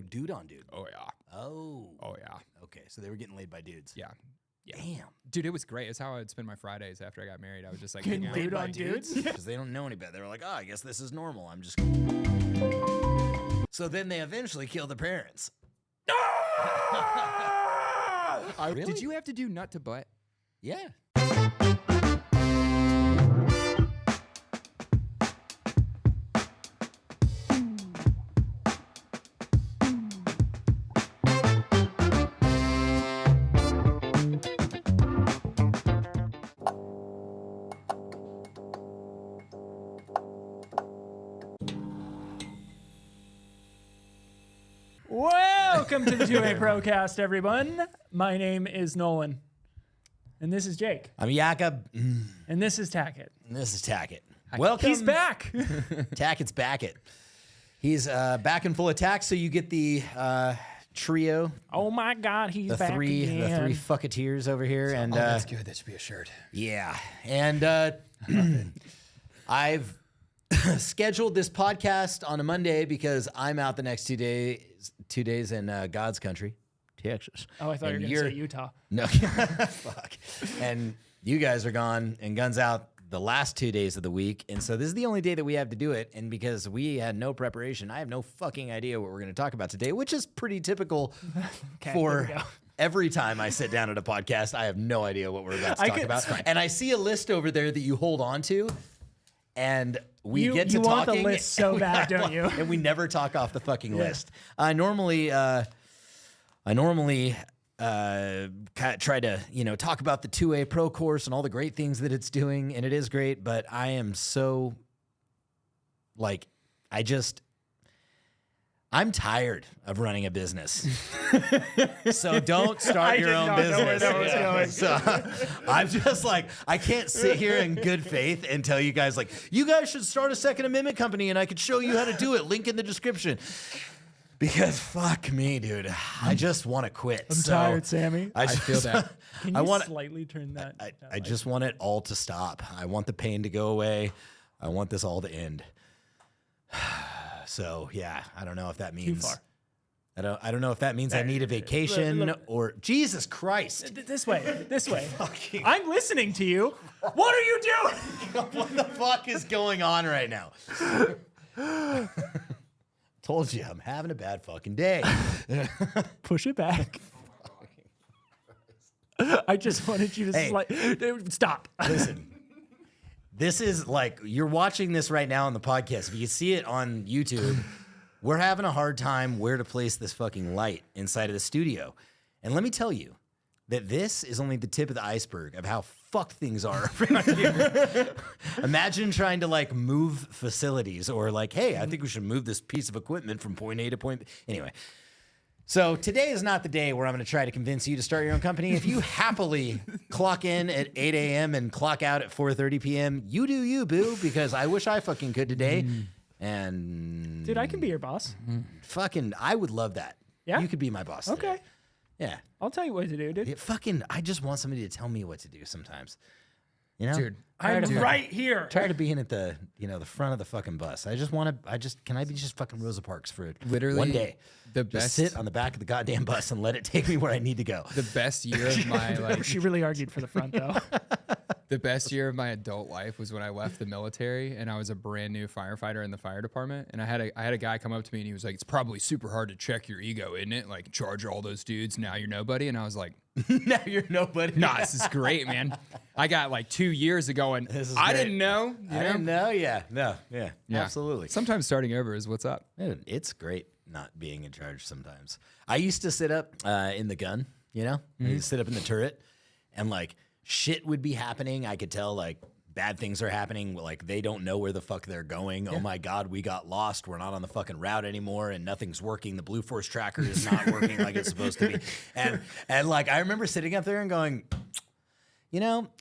dude on dude? Oh, yeah. Oh. Oh, yeah. Okay, so they were getting laid by dudes. Yeah. Yeah. Damn. Dude, it was great. It's how I would spend my Fridays after I got married. I was just like, Getting hang out. laid By on dudes? Because they don't know any better. They were like, oh, I guess this is normal. I'm just. So then they eventually killed the parents. Really? Did you have to do nut to butt? Yeah. Welcome to the 2A Procast, everyone. My name is Nolan. And this is Jake. I'm Jakob. And this is Tackett. And this is Tackett. Welcome. He's back. Tackett's back it. He's back and full attack, so you get the trio. Oh my God, he's The back three again. fucketeers over here. And That's good. That should be a shirt. yeah. And I've scheduled this podcast on a Monday because I'm out the next 2 days in God's country, Texas. Oh, I thought you were And going to say Utah. No, fuck. And you guys are gone and Gun's out the last 2 days of the week. And so this is the only day that we have to do it. And because we had no preparation, I have no fucking idea what we're going to talk about today, which is pretty typical Okay, for here we go. every time I sit down at a podcast. I have no idea what we're about to talk about. And I see a list over there that you hold on to. And we get to you want talking. the list so bad, don't you? And we never talk off the fucking list. I normally try to, talk about the 2A Pro course and all the great things that it's doing, and it is great, but I am so, I'm tired of running a business. So don't start your own business. Know where that was going. So I'm just like, I can't sit here in good faith and tell you guys, you guys should start a Second Amendment company and I could show you how to do it. Link in the description. Because fuck me, dude. I just want to quit. I'm tired, Sammy. I feel that. Can you slightly turn that? I just want it all to stop. I want the pain to go away. I want this all to end. So yeah, I don't know if that means Too far. I don't know if that means I need a vacation or Jesus Christ. This way. I'm listening to you. What are you doing? What the fuck is going on right now? Told you I'm having a bad fucking day. Push it back. I just wanted you to stop. Listen. This is you're watching this right now on the podcast. If you see it on YouTube, we're having a hard time where to place this fucking light inside of the studio. And let me tell you that this is only the tip of the iceberg of how fucked things are around here. Imagine trying to move facilities or hey, I think we should move this piece of equipment from point A to point B. Anyway. So today is not the day where I'm going to try to convince you to start your own company. If you happily clock in at 8 a.m. and clock out at 4:30 p.m., you do you, boo, because I wish I fucking could today. And Dude, I can be your boss. fucking, I would love that. Yeah? You could be my boss today. Okay. Yeah. I'll tell you what to do, dude. I just want somebody to tell me what to do sometimes. Dude, I'm right here. Tired of being at the front of the fucking bus. Can I be just fucking Rosa Parks for Literally one day? the Just best sit on the back of the goddamn bus and let it take me where I need to go. the best year of my She really argued for the front, though. the best year of my adult life was when I left the military and I was a brand new firefighter in the fire department. And I had a guy come up to me and he was like, "It's probably super hard to check your ego, isn't it? Charge all those dudes. Now you're nobody." And I was like, Now you're nobody. "Nah, this is great, man. I got 2 years ago and I great. didn't know. I didn't know. Yeah. No. Yeah. Yeah. Absolutely. Sometimes starting over is what's up." Dude, it's great not being in charge sometimes. I used to sit up in the gun, I used to sit up in the turret and shit would be happening. I could tell bad things are happening. They don't know where the fuck they're going. Yeah. Oh my God, we got lost. We're not on the fucking route anymore and nothing's working. The Blue Force tracker is not working like it's supposed to be. And I remember sitting up there and going,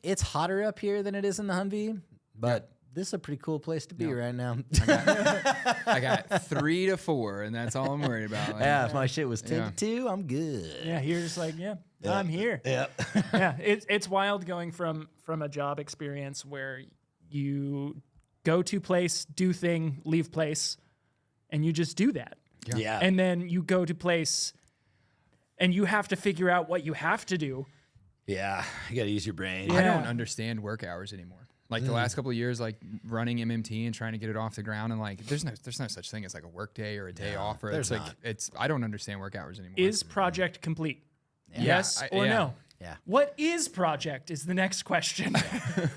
it's hotter up here than it is in the Humvee, but this is a pretty cool place to be right now. I got 3 to 4, and that's all I'm worried about. If my shit was 10 to 2, I'm good. Yeah, you're just I'm here. Yeah. Yeah, it's wild going from a job experience where you go to place, do thing, leave place, and you just do that. Yeah. And then you go to place and you have to figure out what you have to do. Yeah. You got to use your brain. Yeah. I don't understand work hours anymore. Like the last couple of years, like running MMT and trying to get it off the ground, and like there's no such thing as like a work day or a day off. Or there's it's like not. I don't understand work hours anymore. Is project complete? Yes or no? Yeah. What is project is the next question.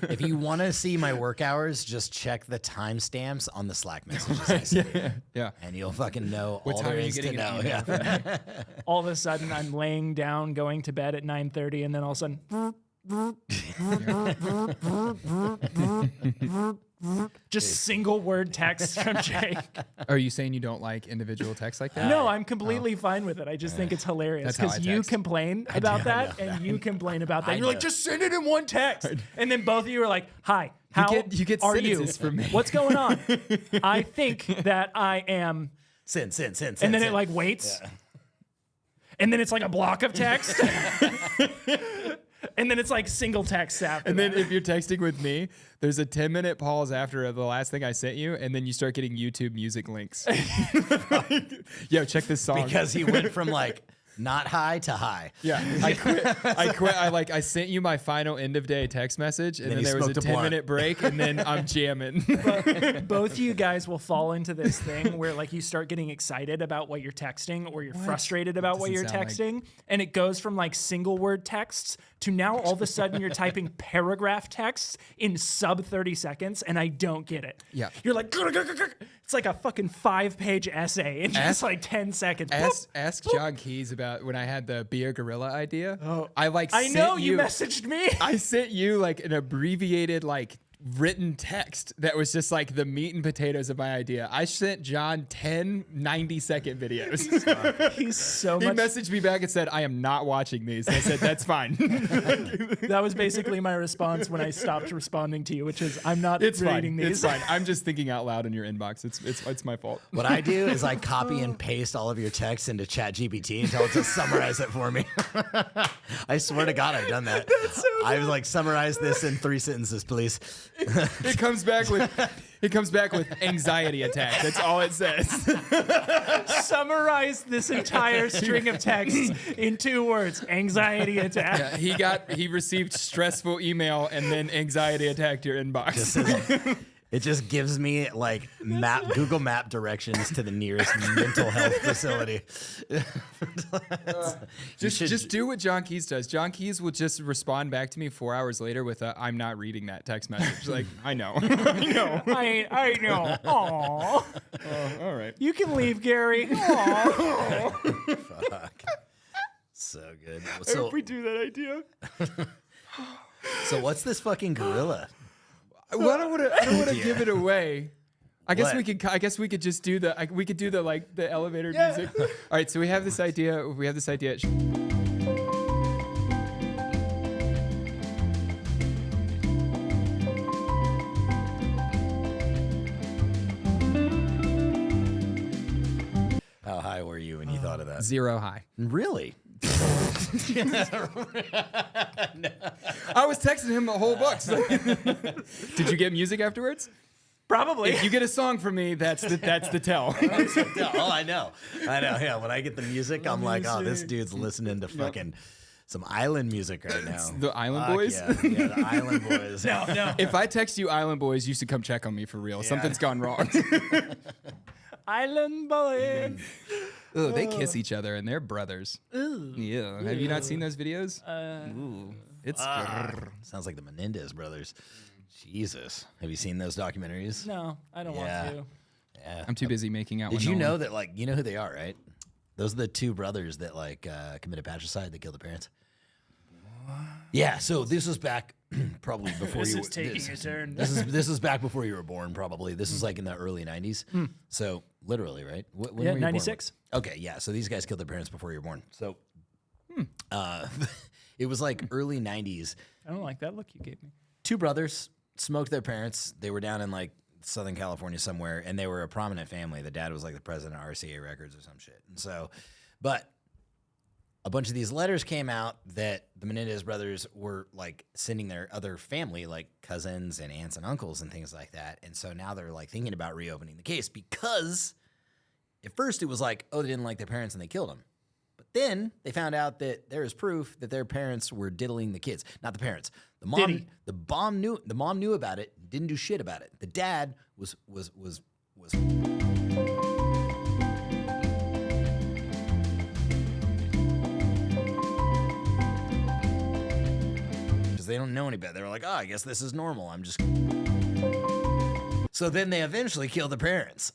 If you want to see my work hours, just check the timestamps on the Slack messages. I send. Yeah. And you'll fucking know What all time there are you is to getting know. an email Yeah. from me? All of a sudden, I'm laying down, going to bed at 9:30, and then all of a sudden, just single word text from Jake. Are you saying you don't like individual text like that? No, I'm completely fine with it. I just think it's hilarious That's how I because you text. complain about that know and you complain about that. I You're like, know. just send it in one text. And then both of you are like, hi, how you get are you? sentences from me. What's going on? I think that I am. Send. And then it like waits. And then it's like a block of text. And then it's like single text after. And then that. if you're texting with me, there's a 10-minute pause after the last thing I sent you, and then you start getting YouTube music links. Yo, check this song. Because he went from like not high to high. Yeah, I quit. I sent you my final end of day text message, and then then he there was a smoked a blunt. 10-minute break, and then I'm jamming. Both of you guys will fall into this thing where like you start getting excited about what you're texting or you're frustrated about what you're doesn't sound texting, and it goes from like single word texts to now all of a sudden you're typing paragraph texts in sub 30 seconds, and I don't get it. Yeah. You're like, "Grr, grr, grr, grr." It's like a fucking 5-page essay in just like 10 seconds. Ask John Keys about when I had the be a gorilla idea. Oh. I know sent you messaged me. I sent you like an abbreviated like written text that was just like the meat and potatoes of my idea. I sent John 10 90-second videos. He's so He much. messaged me back and said, I am not watching these. And I said, that's fine. That was basically my response when I stopped responding to you, which is I'm not It's reading fine. these. It's fine. I'm just thinking out loud in your inbox. It's my fault. What I do is I copy and paste all of your texts into ChatGPT and tell it to summarize it for me. I swear to God, I've done that. I was like, summarize this in 3 sentences, please. It comes back with anxiety attack. That's all it says. Summarize this entire string of texts in 2 words: anxiety attack. He received stressful email and then anxiety attacked your inbox. It just gives me like Google Map directions to the nearest mental health facility. Just do what John Keys does. John Keys will just respond back to me 4 hours later with a "I'm not reading that" text message. Like, I know. I know. Aww. All right. You can leave, Gary. Aww. Fuck. So good. I hope we do that idea. So what's this fucking gorilla? Well, I don't want to give it away. I guess What? I guess we could just do the like the elevator music. All right, so we have this idea. How high were you when you thought of that? 0 high. Really? I was texting him the whole book. So. Did you get music afterwards? Probably. If you get a song from me, that's the tell. Oh, I know. Yeah, when I get the music, I'm like, oh, this dude's listening to fucking some island music right now. The Island Fuck Boys? Yeah, the Island Boys. no. If I text you Island Boys, you should come check on me for real. Something's gone wrong. Island boy. Ooh, they kiss each other and they're brothers. Yeah. Have you not seen those videos? Ooh, it's Sounds like the Menendez brothers. Jesus. Have you seen those documentaries? No, I don't Yeah. want to. Yeah. I'm too busy making out. Did with you Nolan. know that, like, you know who they are, right? Those are the 2 brothers that, like, committed patricide. They killed their parents. Yeah, so this was back probably before This you is taking a turn. This is back before you were born, probably. This is like in the early 90s. So literally, right? When Yeah, were you born? 96. Okay, yeah. So these guys killed their parents before you were born. So it was like early 90s. I don't like that look you gave me. 2 brothers smoked their parents. They were down in like Southern California somewhere, and they were a prominent family. The dad was like the president of RCA Records or some shit. And so, but a bunch of these letters came out that the Menendez brothers were like sending their other family, like cousins and aunts and uncles and things like that. And so now they're like thinking about reopening the case because at first it was like, oh, they didn't like their parents and they killed them. But then they found out that there is proof that their parents were diddling the kids. Not the parents. The mom knew about it, didn't do shit about it. The dad was because they don't know any better. They were like, oh, I guess this is normal. I'm just. So then they eventually killed the parents.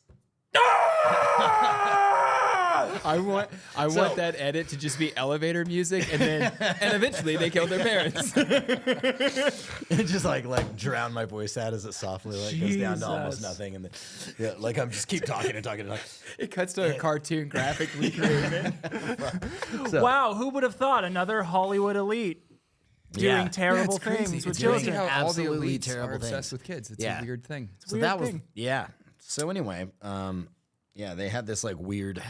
I want that edit to just be elevator music, and eventually they killed their parents. It just like drown my voice out as it softly goes down to almost nothing, and then I'm just keep talking and talking and talking. It cuts to a cartoon graphic recreation. Wow, who would have thought another Hollywood elite doing terrible things with children? How all the Absolutely elites terrible are obsessed things. with kids. It's a weird thing. So that was So anyway, they had this like weird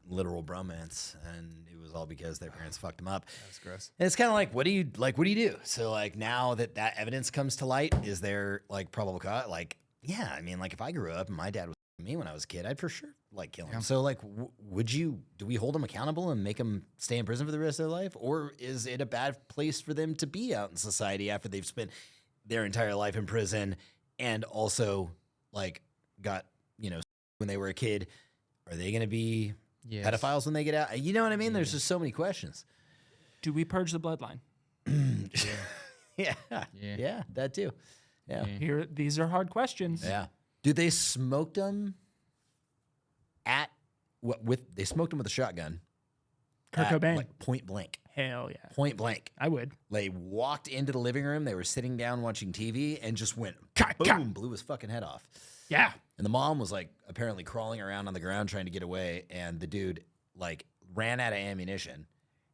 literal bromance, and it was all because their parents fucked them up. That's gross. And it's kind of like, what do you do? So like now that evidence comes to light, is there like probable cause? Like, yeah, I mean, like if I grew up and my dad was me when I was a kid, I'd for sure like kill him. Yeah. So like, do we hold them accountable and make them stay in prison for the rest of their life, or is it a bad place for them to be out in society after they've spent their entire life in prison and also like got when they were a kid? Are they going to be pedophiles when they get out? You know what I mean? There's just so many questions. Do we purge the bloodline? Yeah, that too. Yeah. These are hard questions. Yeah. Dude, they smoked them they smoked them with a shotgun. Kurt Cobain. Like point blank. Hell yeah. Point blank. I would. They walked into the living room. They were sitting down watching TV and just went boom, blew his fucking head off. Yeah. And the mom was like apparently crawling around on the ground trying to get away. And the dude like ran out of ammunition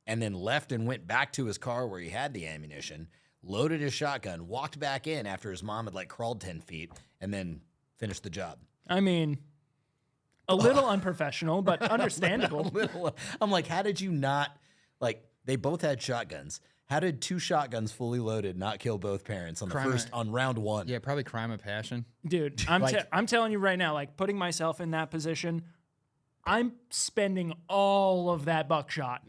and then left and went back to his car where he had the ammunition, loaded his shotgun, walked back in after his mom had like crawled 10 feet and then finished the job. I mean, a little unprofessional, but understandable. I'm like, how did you not, like, they both had shotguns. How did two shotguns fully loaded not kill both parents on round one? Yeah, probably crime of passion. Dude, I'm telling you right now, like putting myself in that position, I'm spending all of that buckshot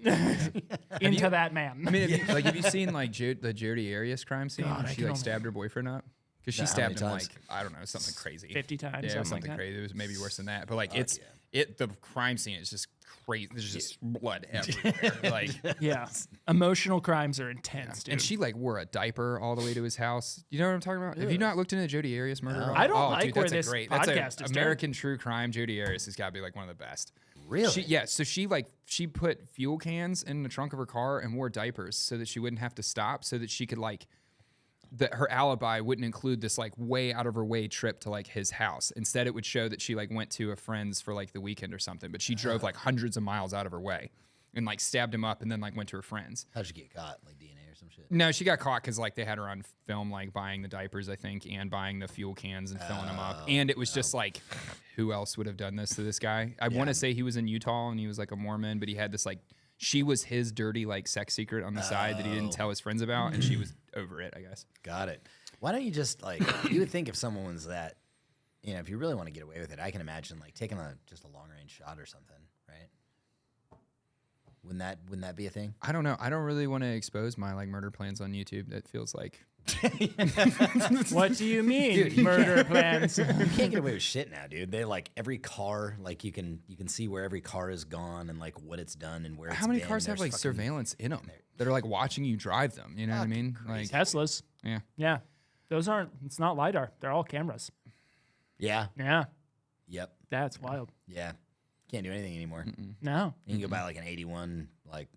into that man. I mean, have you seen like the Jodi Arias crime scene? God, she like stabbed her boyfriend up. Because she stabbed him like, I don't know, something crazy. 50 times. Yeah, something something like crazy. It was maybe worse than that. But like the crime scene is just crazy. There's just blood everywhere. Like yeah. Emotional crimes are intense, dude. And she like wore a diaper all the way to his house. You know what I'm talking about? Have you not looked into the Jodi Arias murder? No. I don't like where this podcast is American true crime. Jodi Arias has got to be like one of the best. Really? So she put fuel cans in the trunk of her car and wore diapers so that she wouldn't have to stop, so that she could like that her alibi wouldn't include this like way out of her way trip to like his house. Instead, it would show that she like went to a friend's for like the weekend or something, but she drove like hundreds of miles out of her way and like stabbed him up and then like went to her friends. How'd she get caught? Like DNA or some shit? No, she got caught because like they had her on film like buying the diapers, I think, and buying the fuel cans and filling them up. And it was just like, who else would have done this to this guy? I want to say he was in Utah and he was like a Mormon, but he had this like, she was his dirty like sex secret on the side that he didn't tell his friends about, and she was over it, I guess. Got it. Why don't you just like, you would think if someone was that, if you really want to get away with it, I can imagine like taking just a long range shot or something, right? Wouldn't that be a thing? I don't know. I don't really want to expose my like murder plans on YouTube. That feels like. What do you mean, dude, murder plans? You can't get away with shit now, dude. They like every car, like you can see where every car is gone and like what it's done and where. How many cars have like surveillance in them that are like watching you drive them? You know what I mean? Like Teslas. Yeah. Yeah. Those aren't. It's not LiDAR. They're all cameras. Yeah. Yeah. Yep. That's wild. Yeah. Can't do anything anymore. No. You can go buy like an 81 like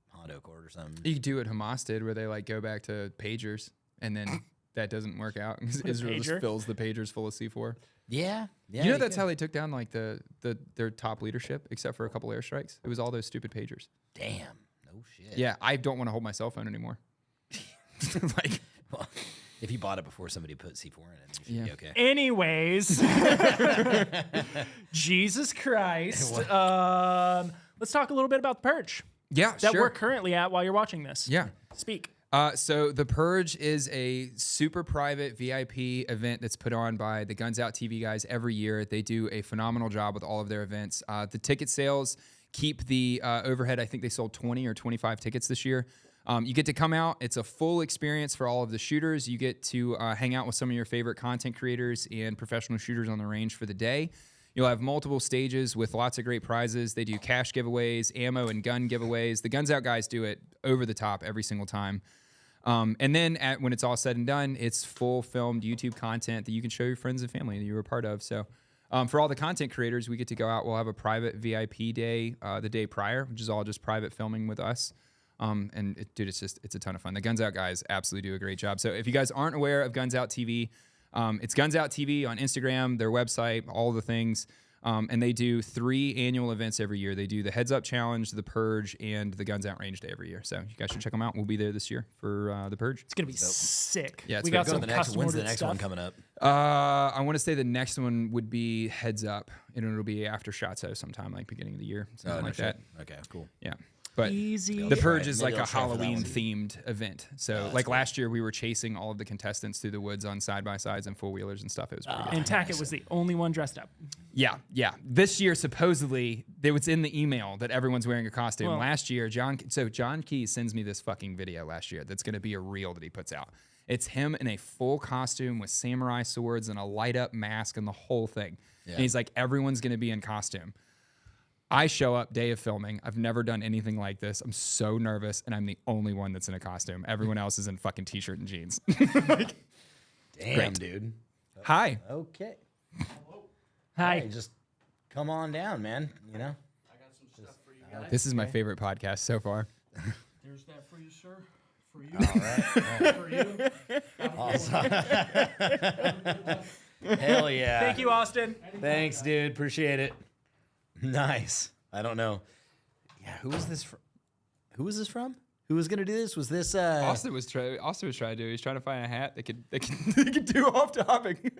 Honda Accord or something. You could do what Hamas did, where they like go back to pagers. And then that doesn't work out because Israel just fills the pagers full of C4. Yeah. You know that's how they took down like their top leadership, except for a couple airstrikes. It was all those stupid pagers. Damn. No shit. Yeah, I don't want to hold my cell phone anymore. Like, well, if you bought it before somebody put C4 in it, then you should be okay. Anyways, Jesus Christ. Let's talk a little bit about the Purge. Yeah, that we're currently at while you're watching this. Yeah. Speak. So the Purge is a super private VIP event that's put on by the Guns Out TV guys every year. They do a phenomenal job with all of their events. The ticket sales keep the overhead. I think they sold 20 or 25 tickets this year. You get to come out. It's a full experience for all of the shooters. You get to hang out with some of your favorite content creators and professional shooters on the range for the day. You'll have multiple stages with lots of great prizes. They do cash giveaways, ammo and gun giveaways. The Guns Out guys do it over the top every single time. And then when it's all said and done, it's full filmed YouTube content that you can show your friends and family that you were a part of. So for all the content creators, we get to go out. We'll have a private VIP day the day prior, which is all just private filming with us. Dude, it's a ton of fun. The Guns Out guys absolutely do a great job. So if you guys aren't aware of Guns Out TV, it's Guns Out TV on Instagram, their website, all the things. And they do 3 annual events every year. They do the Heads Up Challenge, the Purge, and the Guns Out Range Day every year. So you guys should check them out. We'll be there this year for the Purge. It's gonna be sick. Yeah, we got some When's the custom next one coming up? I want to say the next one would be Heads Up, and it'll be after Shot Show sometime, like beginning of the year, something like that. Okay, cool. Yeah. But Easy. the Purge Right, is maybe like I'll a try for that Halloween one. themed event. So like last year we were chasing all of the contestants through the woods on side-by-sides and four-wheelers and stuff. It was pretty good. And Tackett was the only one dressed up. Yeah. This year, supposedly, it was in the email that everyone's wearing a costume. Well- Last year, John Key sends me this fucking video last year that's going to be a reel that he puts out. It's him in a full costume with samurai swords and a light-up mask and the whole thing. Yeah. And he's like, everyone's going to be in costume. I show up day of filming. I've never done anything like this. I'm so nervous, and I'm the only one that's in a costume. Everyone else is in fucking t-shirt and jeans. Damn, Great. dude. Hi. Okay. Hi. Hey, just come on down, man. You know? This is my favorite podcast so far. There's that for you, sir. For you. All right. Awesome. Hell yeah. Thank you, Austin. Thanks, dude. Appreciate it. Nice. I don't know. Yeah, who was this from? Who was this from? Who was gonna do this? Was this Austin was trying to do. He's trying to find a hat that could do off topic.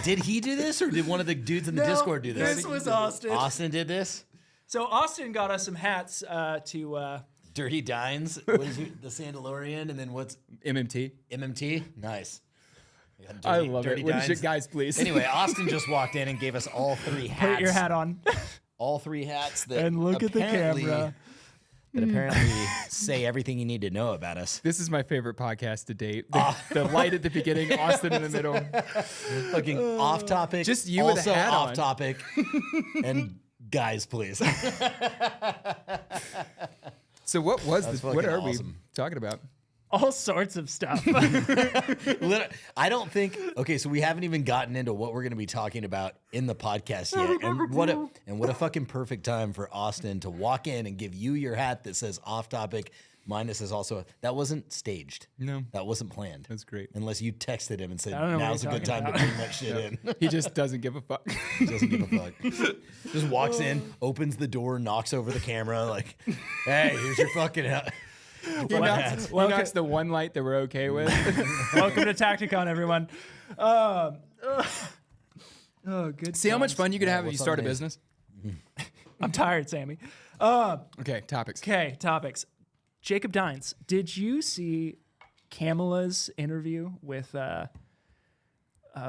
Did he do this or did one of the dudes in the Discord do this? This was Austin. Austin did this? So Austin got us some hats to. Dirty Dines, what is the Sandalorian, and then what's MMT. MMT? Nice. Yeah, I love Dirty it. What is Dines. it, guys, please? Anyway, Austin just walked in and gave us all 3 hats. Put your hat on. All 3 hats that And look at the apparently- camera. That apparently say everything you need to know about us. This is my favorite podcast to date. The light at the beginning, Austin in the middle. Fucking off topic. Just you with a also hat off on. topic. And guys, please. So what was this? What fucking are awesome. we talking about? All sorts of stuff. I don't think. Okay, so we haven't even gotten into what we're going to be talking about in the podcast yet. And what a fucking perfect time for Austin to walk in and give you your hat that says off topic. Mine says also that wasn't staged. No. That wasn't planned. That's great. Unless you texted him and said I don't know what now's a you're good time talking to bring that shit in. He just doesn't give a fuck. Doesn't give a fuck. Just walks in, opens the door, knocks over the camera, like, hey, here's your fucking hat. He knocks the one light that we're okay with. Welcome to Tacticon, everyone. Oh, good. See how much fun you could have if you what's start a up, Nate? business? I'm tired, Sammy. Okay, topics. Okay, topics. Jacob Dines, did you see Kamala's interview with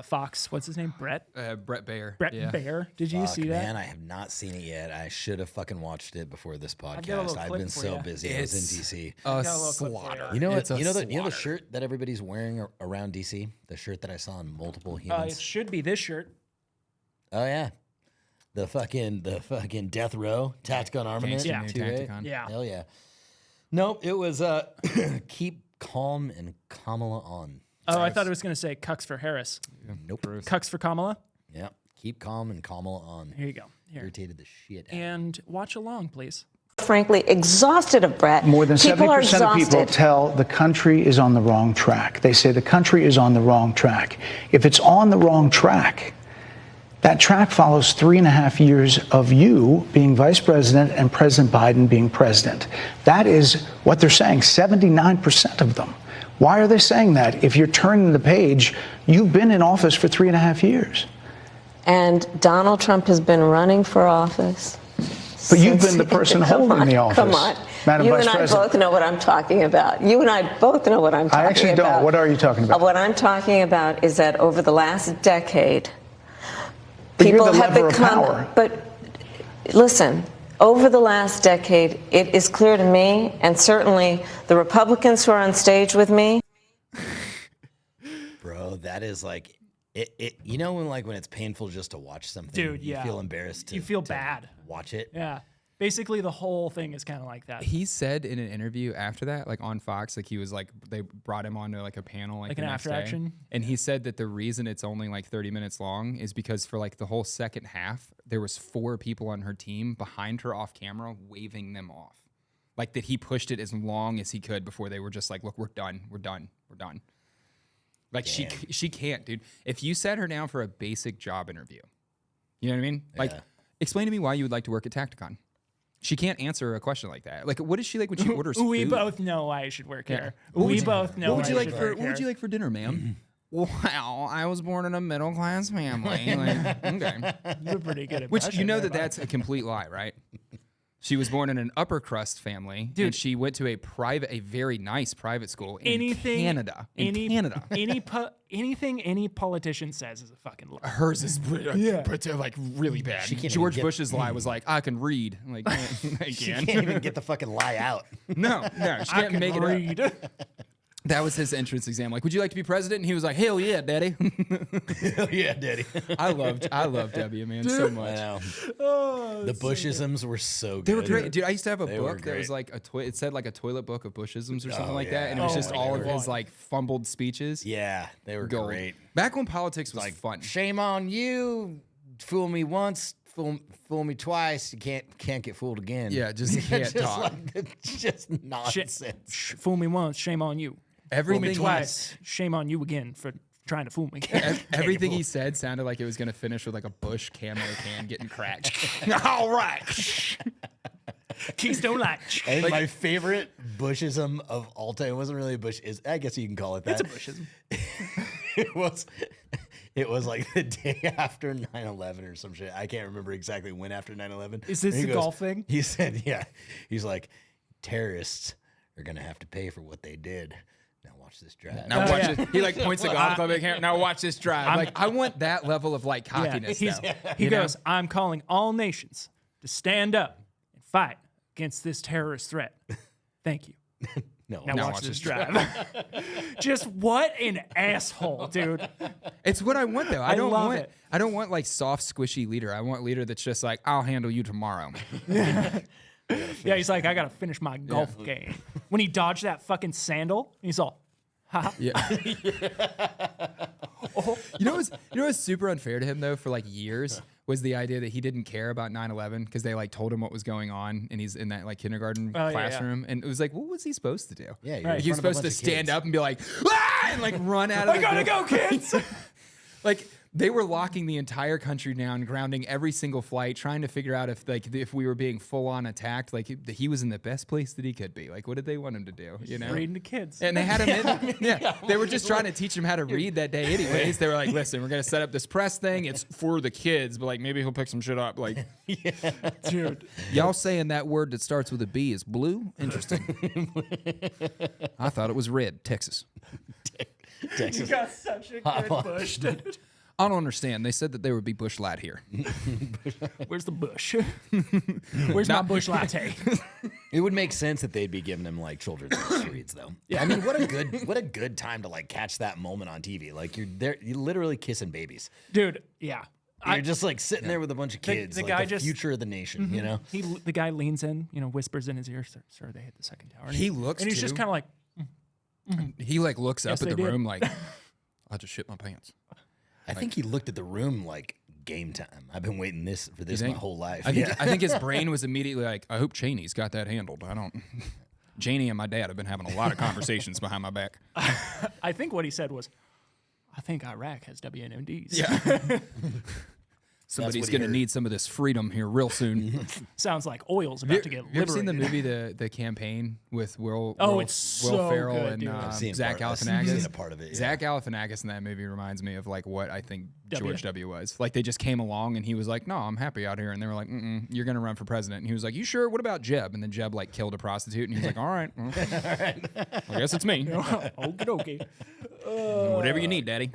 Fox? What's his name? Brett Baer. Brett Yeah. Baer. Did you Fuck, see that? man, I have not seen it yet. I should have fucking watched it before this got a podcast. little I've clip been for so ya. busy. I was in DC. A got a little clip for slaughter. You know what? It's a You know the slaughter. shirt that everybody's wearing around DC? The shirt that I saw in multiple humans. It should be this shirt. Oh yeah. The fucking death row Tacticon armament. Gangsta Yeah. new 2A. Tacticon. Yeah. Hell yeah. Nope, it was keep calm and Kamala on. Oh, I thought it was going to say Cucks for Harris. Nope. Cucks for Kamala. Yep. Keep calm and Kamala on. Here you go. Here. Irritated the shit out. And watch along, please. Frankly, exhausted of Brett. More than People are 70% of people exhausted. tell the country is on the wrong track. They say the country is on the wrong track. If it's on the wrong track, that track follows 3.5 years of you being vice president and President Biden being president. That is what they're saying, 79% of them. Why are they saying that? If you're turning the page, you've been in office for 3.5 years. And Donald Trump has been running for office But you've been the person holding the office. Come on. Madam You Vice and I President. both know what I'm talking about. You and I both know what I'm talking about. I actually don't. What are you talking about? What I'm talking about is that over the last decade, But you're people the have lever of become. power. But listen, over the last decade, it is clear to me, and certainly the Republicans who are on stage with me. Bro, that is like it. You know when it's painful just to watch something, Dude, you yeah. feel embarrassed. You feel to bad. Watch it. Yeah. Basically, the whole thing is kind of like that. He said in an interview after that, like on Fox, like he was like they brought him onto like a panel like Like the an next after day. action? And he said that the reason it's only like 30 minutes long is because for like the whole second half, there was 4 people on her team behind her off camera waving them off. Like that he pushed it as long as he could before they were just like, look, we're done. Like she can't, dude. If you sat her down for a basic job interview, you know what I mean? Like, explain to me why you would like to work at Tacticon. She can't answer a question like that. Like, what is she like when she orders food? We both know why I should work here. What would We you- both know What would why you I like should for work What would here. you like for dinner, ma'am? Well, I was born in a middle class family. Like, okay. You're pretty good at Which you brushing know there, that that's a complete lie, right? She was born in an upper crust family, and she went to a very nice private school in Canada. Anything any politician says is a fucking lie. Hers is like really bad. She can't George even get- Bush's lie was like, I can read. I'm like, I She can. can't even get the fucking lie out. No, she I can't can make it up. read. That was his entrance exam. Like, would you like to be president? And he was like, hell yeah, daddy. Hell yeah, daddy. I love W, man, so I much. know. Oh, The Bushisms were so good. They were great, dude. I used to have a They were book that was great. like it said like a toilet book of Bushisms or something Oh, like that, yeah. and it was Oh just my all of God. his like fumbled speeches. Yeah, they were Gold. great. Back when politics was Like fun. Shame on you. Fool me once, fool me twice. You can't get fooled again. Yeah, just can't just talk. like it's just nonsense. Fool me once, shame on you. Fool Everything me he- twice, shame on you again for trying to fool me. Everything he said sounded like it was gonna finish with like a Bush camo can getting cracked. All right. Keystone Light. I think my favorite Bushism of all time, it wasn't really a Bush, is I guess you can call it that. It's a Bushism. It was like the day after 9/11 or some shit. I can't remember exactly when after 9/11. Is this And he the golf thing? He said, yeah. He's like, terrorists are gonna have to pay for what they did. Now watch this drive. Now Oh, watch yeah. it. He like points the golf club at the camera. Now watch this drive. Like I want that level of like cockiness. He's- though. he You know? goes, I'm calling all nations to stand up and fight against this terrorist threat. Thank you. No, Now watch this drive. Just what an asshole, dude. It's what I want though. I don't love want. it. I don't want like soft, squishy leader. I want leader that's just like, I'll handle you tomorrow. Yeah, he's like, I gotta finish my golf game. When he dodged that fucking sandal, he's all, ha. Yeah. You know what's super unfair to him though for like years was the idea that he didn't care about 9/11 because they like told him what was going on and he's in that like kindergarten Oh, yeah, yeah. classroom and it was like, what was he supposed to do? Yeah, you're Right. in He was front of a supposed to bunch of stand kids. up and be like, ah! And like run out of I the gotta door. go, kids. Like they were locking the entire country down, grounding every single flight, trying to figure out if we were being full on attacked. Like he was in the best place that he could be. Like what did they want him to do? You know, Reading to kids. and they had him in. They were just trying to teach him how to read that day, anyways. They were like, "Listen, we're gonna set up this press thing. It's for the kids, but like maybe he'll pick some shit up. Like, Dude. y'all saying that word that starts with a B is blue? Interesting. I thought it was red. Texas. You Texas. got such a good bush, dude. I don't understand. They said that there would be bush light here. Where's the bush? Where's my bush latte? It would make sense that they'd be giving him like children's reads though. Yeah, I mean, what a good time to like catch that moment on TV. Like you're literally kissing babies. Dude, yeah. You're just like sitting there with a bunch of kids, the like guy the just- future of the nation. You know, The guy leans in, whispers in his ear, sir, they hit the second tower. And He looks and he's too. just kind of like, He like looks Yes, up they at the did. room like, I just shit my pants. I think he looked at the room like game time. I've been waiting for this my think? whole life. I think, yeah. I think his brain was immediately like, I hope Cheney's got that handled. I don't. Janie and my dad have been having a lot of conversations behind my back. I think what he said was, I think Iraq has WMDs. Yeah. Somebody's what he going to heard. need some of this freedom here real soon. Sounds like oil's about to get You ever seen the liberated. movie The Campaign with Will it's Will so Ferrell good, and dude. I've seen Zach I've seen Galifianakis? a part of it. Yeah. Zach Galifianakis in that movie reminds me of like what I think W. George W. was. Like they just came along and he was like, "No, I'm happy out here," and they were like, "You're gonna run for president." And he was like, "You sure? What about Jeb?" And then Jeb like killed a prostitute, and he's like, "All right, well, I guess it's me. Okie Whatever you need, Daddy."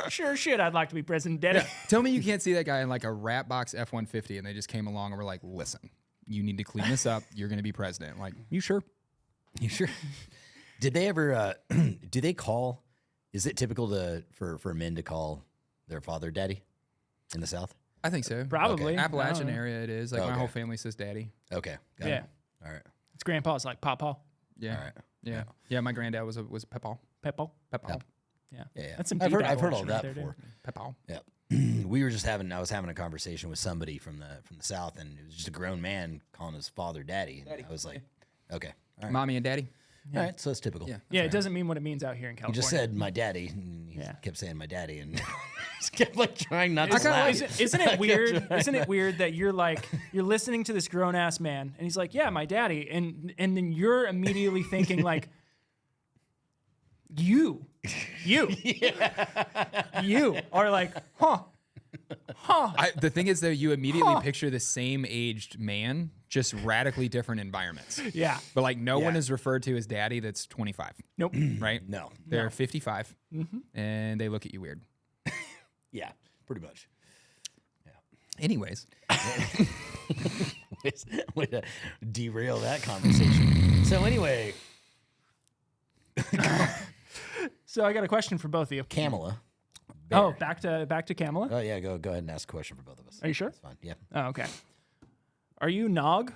Sure shit, I'd like to be president, Daddy. Tell me you can't see that guy in like a rat box F-150, and they just came along and were like, "Listen, you need to clean this up. You're gonna be president." Like, you sure? You sure? Did they ever? Do they call? Is it typical for men to call their father daddy in the South? I think so. Probably. I don't Appalachian know. area, it is. Like my Okay. whole family says daddy. Okay. Got Yeah. it. All right. It's grandpa's like Papa, Yeah. All right. Yeah. Yeah. My granddad was Pepaw. Pepo. Pepaw. Yeah. Yeah. That's some I've deep heard all Appalachian that right there, dude. before. Pepaw. Yeah. We were just I was having a conversation with somebody from the South, and it was just a grown man calling his father daddy. And I was like, okay. All right. Mommy and daddy. All right. So it's typical. Yeah. Yeah, it doesn't mean what it means out here in He California. just said my daddy. And he Yeah. kept saying my daddy, and just kept like trying not to laugh. Isn't it weird? Isn't it weird that you're listening to this grown ass man and he's like, yeah, my daddy, and then you're immediately thinking like, you are like, huh. The thing is, though, you immediately picture the same aged man, just radically different environments. Yeah. But like, no one Yeah. is referred to as daddy that's 25, Nope. right? No. They're 55, and they look at you weird. Yeah. Pretty much. Anyways, Way to derail that conversation. So anyway, So I got a question for both of you. Kamala. Oh, back to Kamala. Oh yeah, go ahead and ask a question for both of us. Are you sure? That's fine. Yeah. Oh, okay. Are you nog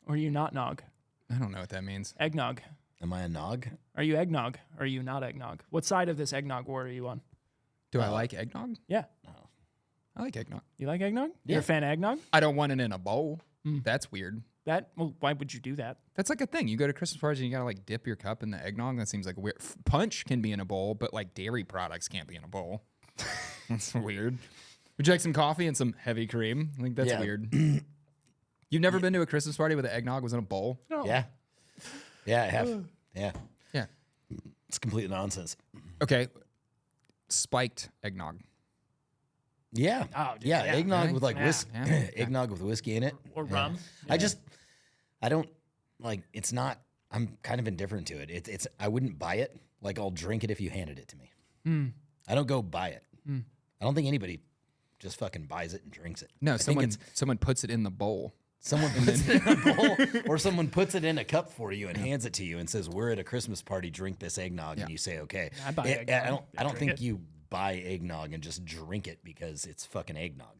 or are you not nog? I don't know what that means. Eggnog. Am I a nog? Are you eggnog? Or are you not eggnog? What side of this eggnog war are you on? Do I like eggnog? Yeah. I like eggnog. You like eggnog? Yeah. You're a fan of eggnog? I don't want it in a bowl. That's weird. Well, why would you do that? That's like a thing. You go to Christmas parties and you gotta like dip your cup in the eggnog. That seems like weird. Punch can be in a bowl, but like dairy products can't be in a bowl. That's weird. Would you like some coffee and some heavy cream? I think that's Yeah. weird. You've never been to a Christmas party where the eggnog was in a bowl? No. Yeah. Yeah, I have. Yeah. Yeah. It's complete nonsense. Okay. Spiked eggnog. Yeah. Oh, dude, yeah. yeah. Eggnog Really? with like Yeah. eggnog with whiskey in it. Or rum. I don't like, it's not, I'm kind of indifferent to it. It's I wouldn't buy it. Like I'll drink it if you handed it to me. I don't go buy it. I don't think anybody just fucking buys it and drinks it. No, I think someone puts it in the bowl. someone puts it in a bowl, or someone puts it in a cup for you and hands it to you and says, "We're at a Christmas party. Drink this eggnog," and you say, "Okay." I buy I eggnog. don't Drink think it. you buy eggnog and just drink it because it's fucking eggnog.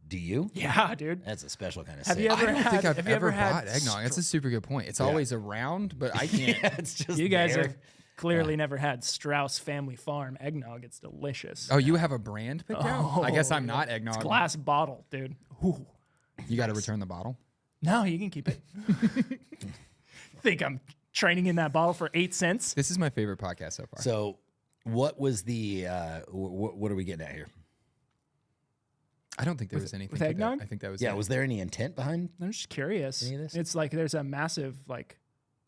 Do you? Yeah, dude. That's a special kind of. Have sick. you ever I don't think had- I've have you ever ever had bought eggnog. That's a super good point. It's always around, but I can't. Yeah, it's just You guys there. have clearly never had Strauss Family Farm eggnog. It's delicious. Oh, you have a brand picked out? I guess I'm not eggnog. It's glass bottle, dude. Ooh. You got to return the bottle. No, you can keep it. Think I'm training in that bottle for 8 cents? This is my favorite podcast so far. So, what was the? What are we getting at here? I don't think there was anything with to that. eggnog? I think that was Yeah, it. was there any intent behind? I'm just curious. Any of this? It's like there's a massive like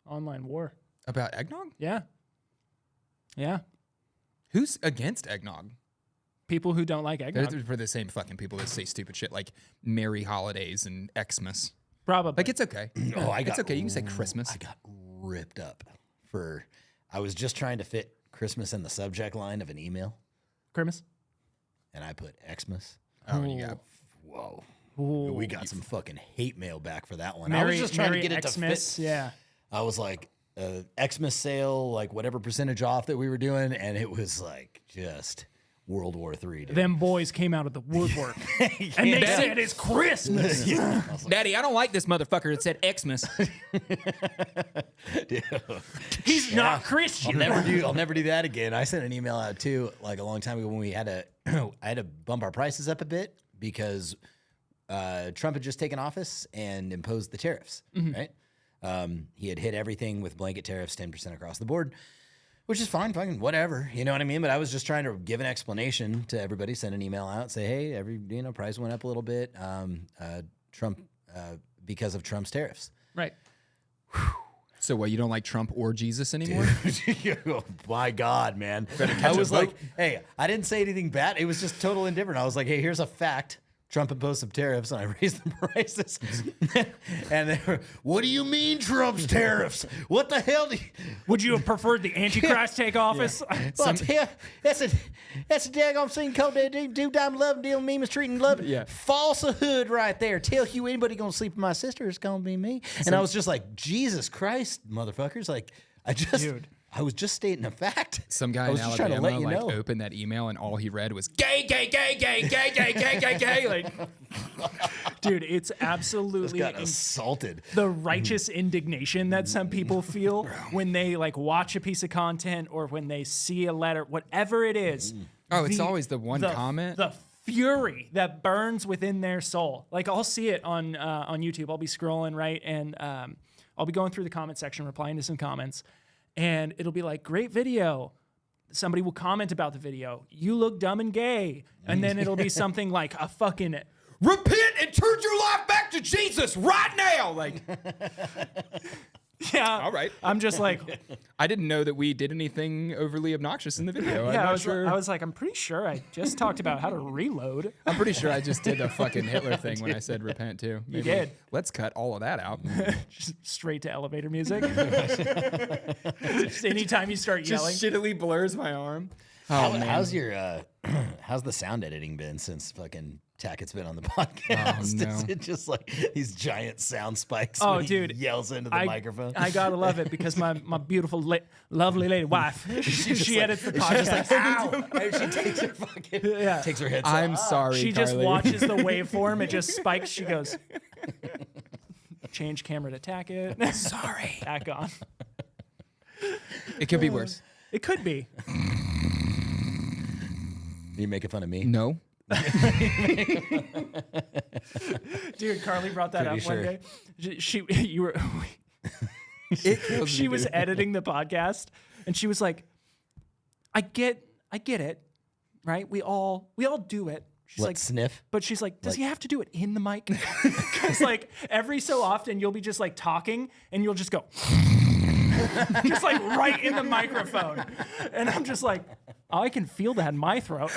online war. About eggnog? Yeah. Yeah. Who's against eggnog? People who don't like eggnog. They're for the same fucking people that say stupid shit like Merry Holidays and Xmas. Probably. Like, it's okay. Oh, It's okay. You can say Christmas. I got ripped up for. I was just trying to fit Christmas in the subject line of an email, Christmas. and I put Xmas. Oh, you got Whoa. Ooh. We got some fucking hate mail back for that one. I Merry, was just trying Merry to get it Xmas. to fit. Yeah. I was like, Xmas sale, like whatever percentage off that we were doing, and it was like just World War III. Dude. Them boys came out of the woodwork and they said it's Christmas. Daddy, I don't like this motherfucker that said Xmas. He's not Christian. I'll never do that again. I sent an email out too, like a long time ago when we had to, I had to bump our prices up a bit because Trump had just taken office and imposed the tariffs, right? He had hit everything with blanket tariffs, 10% across the board. Which is fine, fucking whatever, you know what I mean? But I was just trying to give an explanation to everybody, send an email out, say, hey, price went up a little bit, Trump, because of Trump's tariffs. Right. So what, you don't like Trump or Jesus anymore? Oh, my God, man. I was like, hey, I didn't say anything bad. It was just total indifferent. I was like, hey, here's a fact. Trump imposed some tariffs, and I raised the prices. And they were, what do you mean Trump's tariffs? What the hell? Would you have preferred the Antichrist take office? Well, that's a daggone scene called do dime love deal me mistreating love. Yeah. Falsehood right there. Tell you anybody gonna sleep with my sister, it's gonna be me. And I was just like, Jesus Christ, motherfuckers! Like, I was just stating a fact. Some guy I was in just trying to Alabama let you know. opened that email and all he read was gay, gay, gay, gay, gay, gay, gay, gay, gay. Like, Dude, it's absolutely Got assaulted. the righteous indignation that some people feel when they like watch a piece of content or when they see a letter, whatever it is. oh, it's always the one comment. The fury that burns within their soul. Like I'll see it on YouTube. I'll be scrolling, right, and I'll be going through the comment section, replying to some comments. And it'll be like, great video. Somebody will comment about the video. You look dumb and gay. And then it'll be something like a fucking Repent and turn your life back to Jesus right now. Like, yeah. all right. I'm just like, I didn't know that we did anything overly obnoxious in the video. yeah. I'm I was like, I'm pretty sure I just talked about how to reload. I'm pretty sure I just did a fucking Hitler thing when I said repent too. Maybe. did. Let's cut all of that out. Just straight to elevator music. Just anytime you start yelling. Just shittily blurs my arm. Oh man. How's your how's the sound editing been since fucking Tackett's been on the podcast? Oh, no. Is it just like these giant sound spikes? Oh, when he dude. yells into the microphone. I gotta love it because my beautiful, lovely lady wife, she edits the She's podcast. just like, ow! And she takes her fucking takes her headset I'm off. sorry. She just Carly. watches the waveform. It just spikes. She goes, change camera to Tackett. Sorry. Back on. It could be worse. It could be. Are you making fun of me? No. Dude, Carly brought that Pretty up one day. You were. She was editing the podcast, and she was like, "I get it, right? We all do it." She's What, like, sniff? But she's like, does he have to do it in the mic? Because like every so often you'll be just like talking, and you'll just go. Just like right in the microphone. And I'm just like, oh, I can feel that in my throat.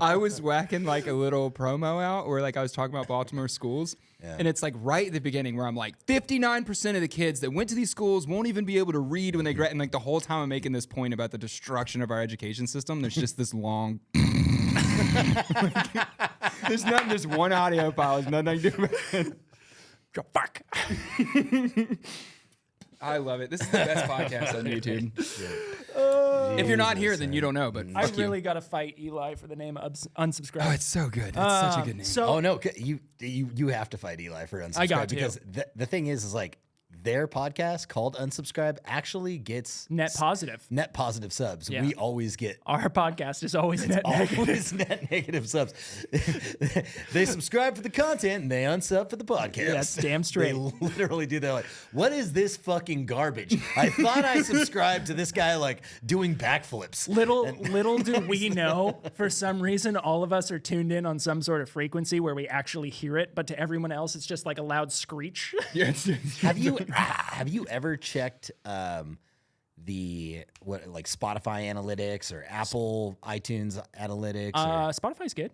I was whacking like a little promo out where like I was talking about Baltimore schools. And it's like right at the beginning where I'm like 59% of the kids that went to these schools won't even be able to read when they graduate. And like the whole time I'm making this point about the destruction of our education system, there's just this long. There's nothing, there's one audio file. There's nothing I can do about it. Fuck. I love it. This is the best podcast on YouTube. If you're not here, then you don't know. But I fuck you. really got to fight Eli for the name of unsubscribe. Oh, it's so good. It's such a good name. So Oh no, you have to fight Eli for unsubscribe. I got to. Because the thing is like their podcast called Unsubscribe actually gets net positive. net positive subs. Yeah. We always get Our podcast is always net negative. always net negative subs. They subscribe for the content and they unsub for the podcast. That's damn straight. They literally do that. Like, what is this fucking garbage? I thought I subscribed to this guy like doing backflips. Little do we know, for some reason, all of us are tuned in on some sort of frequency where we actually hear it, but to everyone else, it's just like a loud screech. Yes. Have you ever checked the Spotify analytics or Apple iTunes analytics? Or, Spotify's good.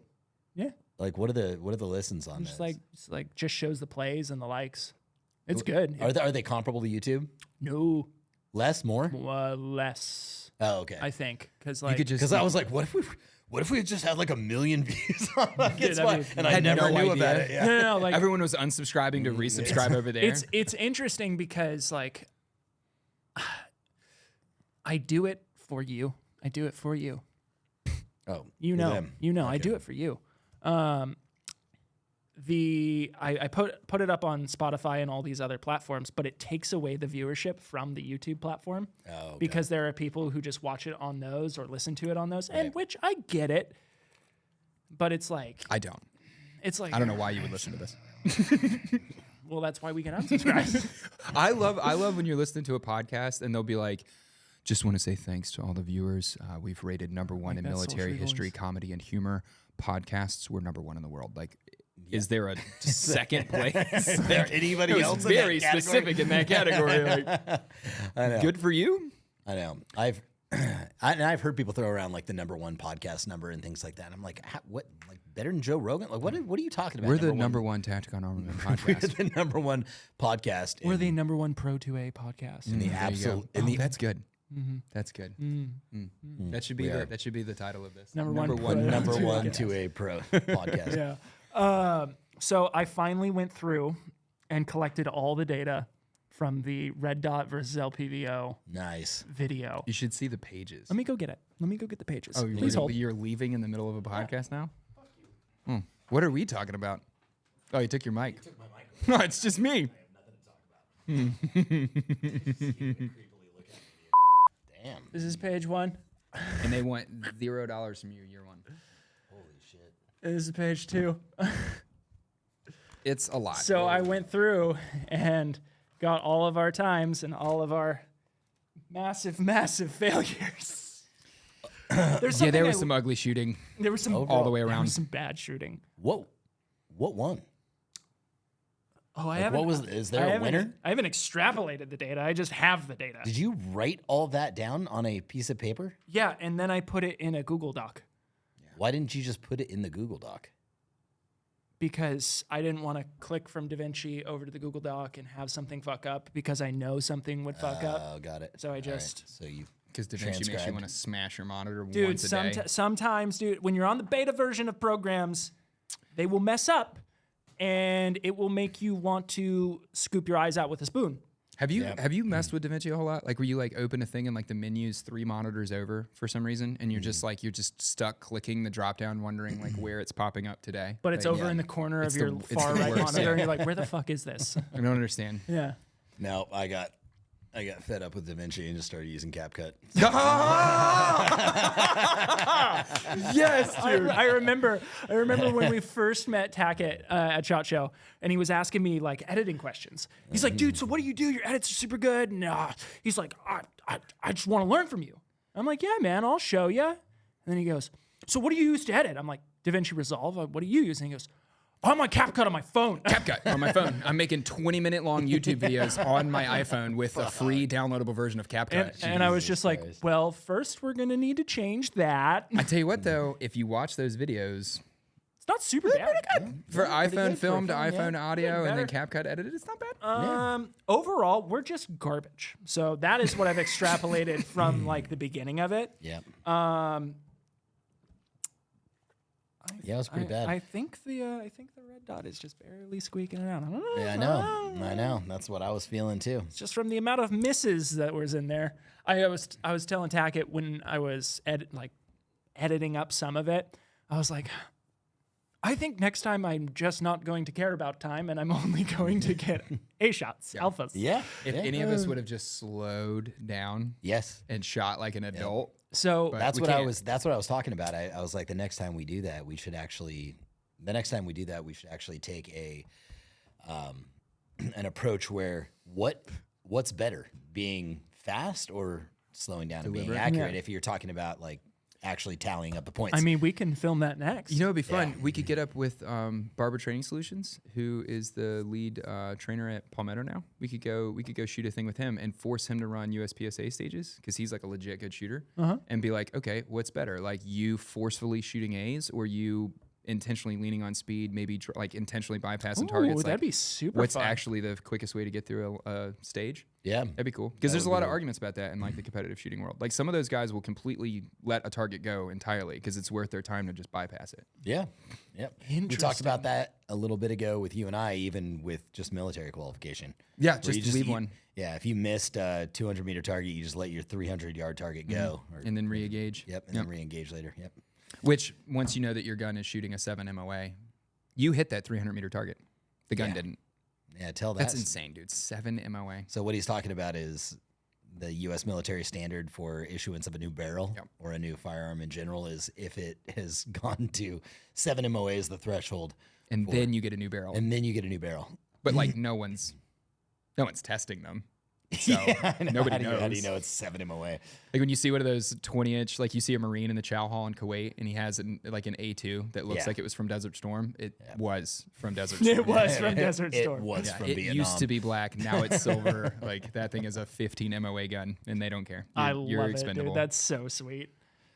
Yeah. like what are the listens on Just those? like just shows the plays and the likes. It's good. Are they comparable to YouTube? No, Less, more? less. Oh, okay. I think because You like could just. Because I was like, what if we just had like 1 million views on Dude, that'd Spotify? be- And I Had never no knew idea. about it. Yeah. no, like Everyone was unsubscribing to resubscribe over there. it's interesting because like I do it for you. I do it for you. Oh, You for know, them. I do it for you. I put it up on Spotify and all these other platforms, but it takes away the viewership from the YouTube platform okay. because there are people who just watch it on those or listen to it on those, and which I get it, but it's like I don't. I don't know why you would listen to this. Well, that's why we can unsubscribe. I love when you're listening to a podcast and they'll be like, Just want to say thanks to all the viewers. We've rated #1 in that military sultry history, voice. comedy, and humor podcasts. We're #1 in the world. Like, is there a second place? Is there anybody It was else very in that category? specific in that category. Like, I know. good for you. I know. I've heard people throw around like the #1 podcast number and things like that. I'm like, what? Like better than Joe Rogan? Like what are you talking about? We're the #1 Tacticon Armament podcast. We're the #1 podcast. We're the #1 Pro 2A podcast. in the There you go. absolute. Oh, In the that's good. That's good. That should be We are. that should be the title of this. #1 #1 Pro. #1 2A Pro podcast. Yeah. So I finally went through and collected all the data from the Red Dot versus LPVO Nice. video. You should see the pages. Let me go get it. Let me go get the pages. Oh, Please hold. you're leaving in the middle of a podcast now? What are we talking about? Oh, you took your mic. You took my mic. No, it's just me. Damn. This is page 1. And they want $0 from you year 1. Holy shit. This is page 2. It's a lot. So I went through and got all of our times and all of our massive, massive failures. yeah, there was some ugly shooting. There was some all the way There around. was some bad shooting. Whoa. What won? Oh, I Like, haven't. what was? Is there a winner? I haven't extrapolated the data. I just have the data. Did you write all that down on a piece of paper? Yeah, and then I put it in a Google Doc Why didn't you just put it in the Google Doc? because I didn't want to click from DaVinci over to the Google Doc and have something fuck up because I know something would fuck up. Oh, got it. So I All right. just- So you Because DaVinci makes you transcribed. want to smash your monitor Dude, once a day. sometimes, dude, when you're on the beta version of programs, they will mess up and it will make you want to scoop your eyes out with a spoon. Have you messed with DaVinci a whole lot? Like, where you like open a thing and like the menu's 3 monitors over for some reason, and you're just like you're just stuck clicking the drop down, wondering like where it's popping up today. But it's Like, over in the corner It's of your the- it's far the right worst, monitor, yeah. and you're like, where the fuck is this? I don't understand. Yeah. No, I got fed up with DaVinci and just started using CapCut. Yes, dude. I remember when we first met Tackett at SHOT Show, and he was asking me like editing questions. He's like, dude, so what do you do? Your edits are super good. And he's like, I just want to learn from you. I'm like, yeah, man, I'll show you. And then he goes, so what do you use to edit? I'm like, DaVinci Resolve. What do you use? And he goes, I'm on CapCut on my phone. CapCut on my phone. I'm making 20-minute long YouTube videos on my iPhone with a free downloadable version of CapCut. And I was just like, Christ. well, first we're going to need to change that. I tell you what, though, if you watch those videos It's not super bad. for iPhone good for a film to film, yeah. iPhone audio and then better. CapCut edited, it's not bad. Overall, we're just garbage. So that is what I've extrapolated from like the beginning of it. Yeah. Yeah, it was pretty bad. I think the red dot is just barely squeaking it out. I don't know. Yeah, I know. That's what I was feeling too. It's just from the amount of misses that was in there. I was telling Tackett when I was editing up some of it, I was like, I think next time I'm just not going to care about time and I'm only going to get A shots, alphas. Yeah. If any of us would have just slowed down Yes. and shot like an adult, So That's we what I can't. was. That's what I was talking about. I was like, the next time we do that, we should actually. The next time we do that, we should actually take an approach where what's better, being fast or slowing down and being accurate. Yeah. If you're talking about like actually tallying up the points. I mean, we can film that next. you know, it'd be fun. We could get up with Barber Training Solutions, who is the lead trainer at Palmetto now. We could go shoot a thing with him and force him to run USPSA stages because he's like a legit good shooter, and be like, okay, what's better, like you forcefully shooting A's or you intentionally leaning on speed, maybe like intentionally bypassing targets. Ooh, that'd Like, be super what's fun. actually the quickest way to get through a stage? yeah. That'd be cool because there's a lot of arguments about that in like the competitive shooting world. Like some of those guys will completely let a target go entirely because it's worth their time to just bypass it. Yeah. Yep. We talked about that a little bit ago with you and I, even with just military qualification. Yeah, Where just you leave one Yeah. If you missed a 200-meter target, you just let your 300-yard target go. Or, and then re-engage. yep. And then re-engage later. Yep. Which, once you know that your gun is shooting a 7 MOA, you hit that 300-meter target. The gun Yeah. didn't. Yeah. Tell that. That's insane, dude. 7 MOA. So what he's talking about is the U.S. military standard for issuance of a new barrel or a new firearm in general is if it has gone to 7 MOA is the threshold, And then you get a new barrel. and then you get a new barrel. But like no one's testing them. So nobody How knows. do you know it's 7 MOA? Like when you see one of those 20-inch, like you see a Marine in the chow hall in Kuwait, and he has like an A2 that looks like it was from Desert Storm. It was from Desert Storm. It was from Desert Storm. It was from It Vietnam. used to be black. Now it's silver. Like that thing is a 15 MOA gun, and they don't care. You're love expendable. it, dude. That's so sweet.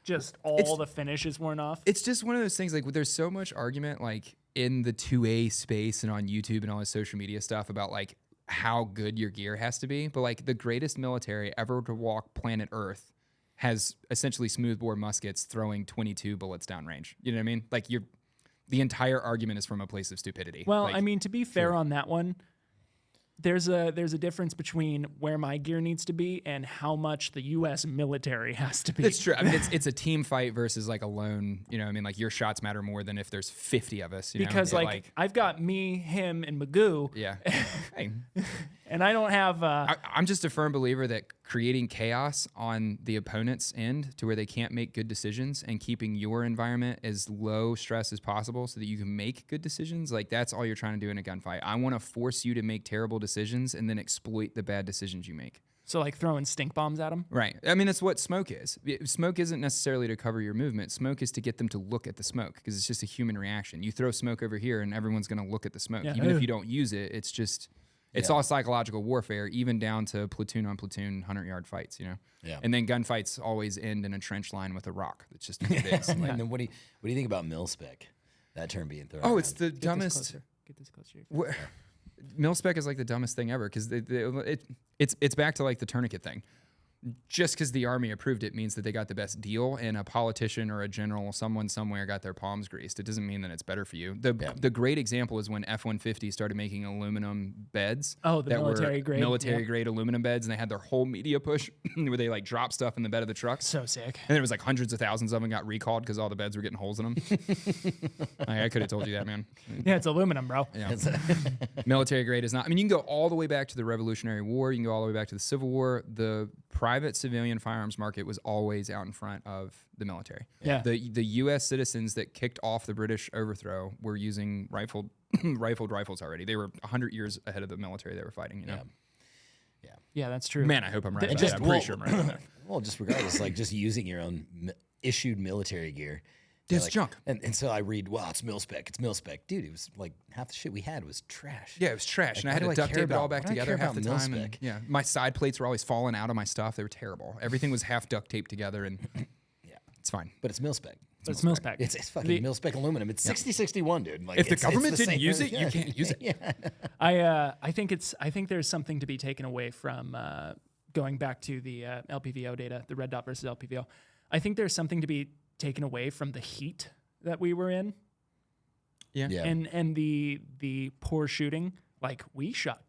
Just all the finish is worn off. It's just one of those things. Like there's so much argument, like in the 2A space and on YouTube and all this social media stuff about like how good your gear has to be. But like the greatest military ever to walk planet Earth has essentially smoothbore muskets throwing 22 bullets downrange. You know what I mean? Like the entire argument is from a place of stupidity. Well, like, I mean, to be fair on that one, there's a difference between where my gear needs to be and how much the U.S. military has to be. it's true. I mean, it's a team fight versus like a lone. You know, what I mean, like your shots matter more than if there's 50 of us. Because like I've got me, him, and Magoo, yeah. Hey. and I don't have. I'm just a firm believer that creating chaos on the opponent's end to where they can't make good decisions and keeping your environment as low stress as possible so that you can make good decisions, like that's all you're trying to do in a gunfight. I want to force you to make terrible decisions and then exploit the bad decisions you make. So like throwing stink bombs at them. Right. I mean, that's what smoke is. Smoke isn't necessarily to cover your movement. Smoke is to get them to look at the smoke because it's just a human reaction. You throw smoke over here and everyone's going to look at the smoke. Yeah. Even if you don't use it, it's just... It's all psychological warfare, even down to platoon on platoon, 100-yard fights, you know? Yeah. And then gunfights always end in a trench line with a rock. That's just what it is. And then what do you think about mil-spec? That term being thrown Oh, around. it's the dumbest... Get this closer. To your face. Mil-spec is like the dumbest thing ever because it's back to like the tourniquet thing. Just because the Army approved it means that they got the best deal and a politician or a general, someone somewhere got their palms greased. It doesn't mean that it's better for you. The great example is when F-150 started making aluminum beds. Oh, the that military were grade. military grade aluminum beds, and they had their whole media push where they like drop stuff in the bed of the trucks. So sick. And there was like hundreds of thousands of them got recalled because all the beds were getting holes in them. I could have told you that, man. Yeah, it's aluminum, bro. Yeah. Military grade is not. I mean, you can go all the way back to the Revolutionary War. You can go all the way back to the Civil War. The private civilian firearms market was always out in front of the military. Yeah. The U.S. citizens that kicked off the British overthrow were using rifled rifles already. They were 100 years ahead of the military they were fighting. You know. Yeah, that's true. Man, I hope I'm right. About that. I'm pretty sure I'm right about that. Well, just regardless, like just using your own issued military gear. It's like, junk. And so I read, wow, it's mil-spec. It's mil-spec. Dude, it was like half the shit we had was trash. Yeah, it was trash, and I why had do to I duct care tape it all about- back why do I together care half the about time. And, mil-spec? yeah, my side plates were always falling out of my stuff. They were terrible. Everything was half duct taped together, and it's fine. But it's mil-spec. It's mil-spec. It's fucking mil-spec aluminum. It's 6061, dude. Like, If the it's government the didn't same use thing. it, you can't use it. Yeah. I think there's something to be taken away from going back to the LPVO data, the red dot versus LPVO. I think there's something to be taken away from the heat that we were in. Yeah. And the poor shooting. Like we shot.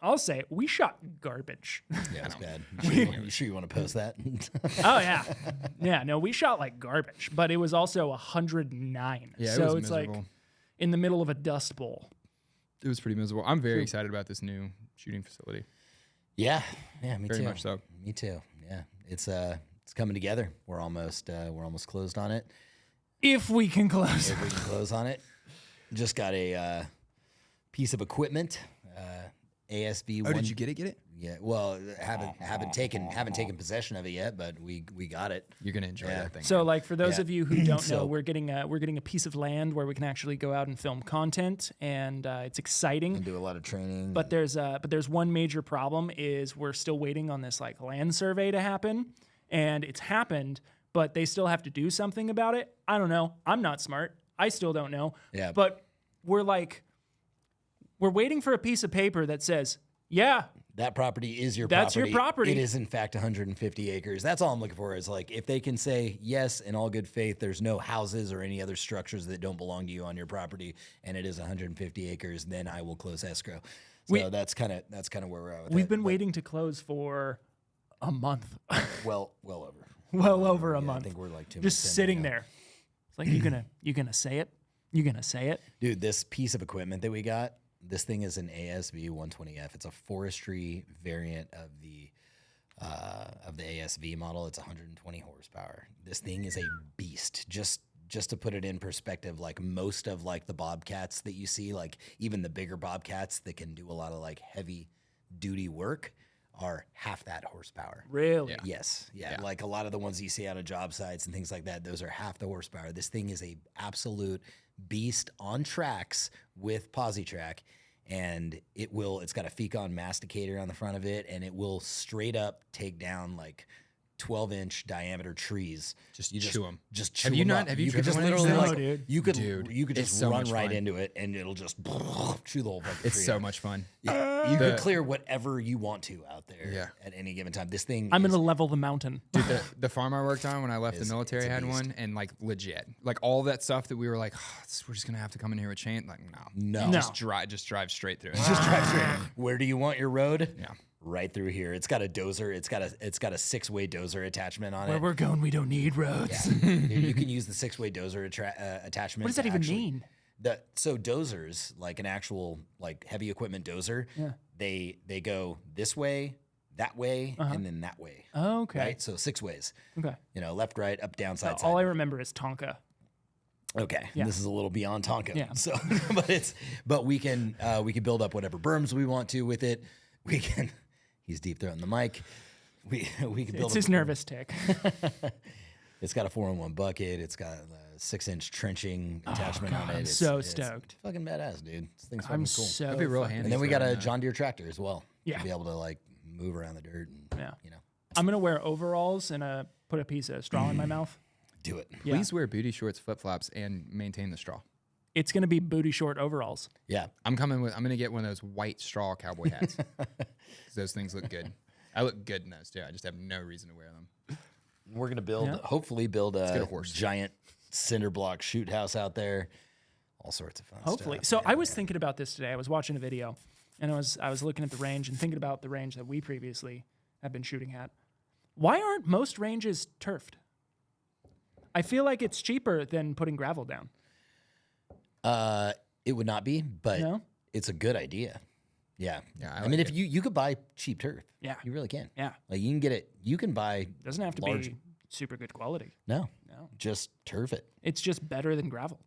I'll say it, we shot garbage. Yeah, it's bad. You sure you want to post that? Oh yeah. Yeah, no, we shot like garbage, but it was also 109. Yeah, it so was it's miserable. like in the middle of a dust bowl. It was pretty miserable. I'm very excited about this new shooting facility. Yeah, me Very too. much so. Me too. Yeah, it's coming together. We're almost closed on it. If we can close. If we can close on it, just got a piece of equipment. ASB. Oh, did you get it? Get it? Yeah. Well, haven't taken possession of it yet, but we got it. You're gonna enjoy that thing. So, like for those Yeah. of you who don't know, So- we're getting a piece of land where we can actually go out and film content, and it's exciting. And do a lot of training. But there's one major problem is we're still waiting on this like land survey to happen, and it's happened, but they still have to do something about it. I don't know. I'm not smart. I still don't know. Yeah. But we're waiting for a piece of paper that says, yeah, that property is your That's property. your property. It is, in fact, 150 acres. That's all I'm looking for is like if they can say, yes, in all good faith, there's no houses or any other structures that don't belong to you on your property, and it is 150 acres, then I will close escrow. So that's kind of where we're at with we've it. been waiting to close for a month. Well over. Well over a Yeah, month. I think we're like 2 Just months in sitting now. there. It's like you gonna say it? You gonna say it? Dude, this piece of equipment that we got, this thing is an ASV 120F. It's a forestry variant of the ASV model. It's 120 horsepower. This thing is a beast. Just to put it in perspective, like most of like the Bobcats that you see, like even the bigger Bobcats that can do a lot of like heavy duty work are half that horsepower. Really? Yes. Yeah. Like a lot of the ones you see out of job sites and things like that, those are half the horsepower. This thing is a absolute beast on tracks with posi track. And it's got a Fecon masticator on the front of it, and it will straight up take down like 12-inch diameter trees. Just chew them. Just chew Have you them not? up. Have you could just driven one of literally these like things? you could Dude, just so run much right fun. into it, and it'll just chew the whole fucking It's tree so up. much fun. You could clear whatever you want to out there Yeah. at any given time. This thing I'm is, going to level the mountain. Dude, the farm I worked on when I left the military it's a had beast. one, and like legit, like all that stuff that we were like, we're just gonna have to come in here with chain. Like, No. just drive straight through it. just drive straight. Where do you want your road? Yeah. Right through here. It's got a dozer. It's got a 6-way dozer attachment on Where it. we're going, we don't need roads. You can use the 6-way dozer attachment. What does that to even actually- mean? So dozers, like an actual like heavy equipment dozer, they go this way, that way, and then that way. Oh, okay. Right? So 6 ways. Okay. Left, right, up, down, side, All I side. remember is Tonka. Okay. Yeah. This is a little beyond Tonka. Yeah. So but we can build up whatever berms we want to with it. We can he's deep throating the mic. We can build It's up his nervous tick. It's got a 4-in-1 bucket. It's got a 6-inch trenching attachment on it. I'm It's so stoked. fucking badass, dude. This thing's fucking I'm cool. so That'd be real fucking- handy. And then we for got a that. John Deere tractor as well. Yeah. To be able to like move around the dirt and Yeah. you know, I'm going to wear overalls and put a piece of straw in my mouth. do it. Yeah. Please wear booty shorts, flip flops, and maintain the straw. It's going to be booty short overalls. Yeah. I'm gonna get one of those white straw cowboy hats. 'Cause those things look good. I look good in those too. I just have no reason to wear them. We're gonna hopefully build get a a horse. giant cinder block shoot house out there. All sorts of fun Hopefully. stuff. So I was thinking about this today. I was watching a video, and I was looking at the range and thinking about the range that we previously have been shooting at. Why aren't most ranges turfed? I feel like it's cheaper than putting gravel down. It would not be, but No? it's a good idea. Yeah. Yeah, I I mean, like if you could buy cheap turf. Yeah. You really can. Yeah. Like you can get it. You can buy. Doesn't have to large, be super good quality. No. No. Just turf it. It's just better than gravel.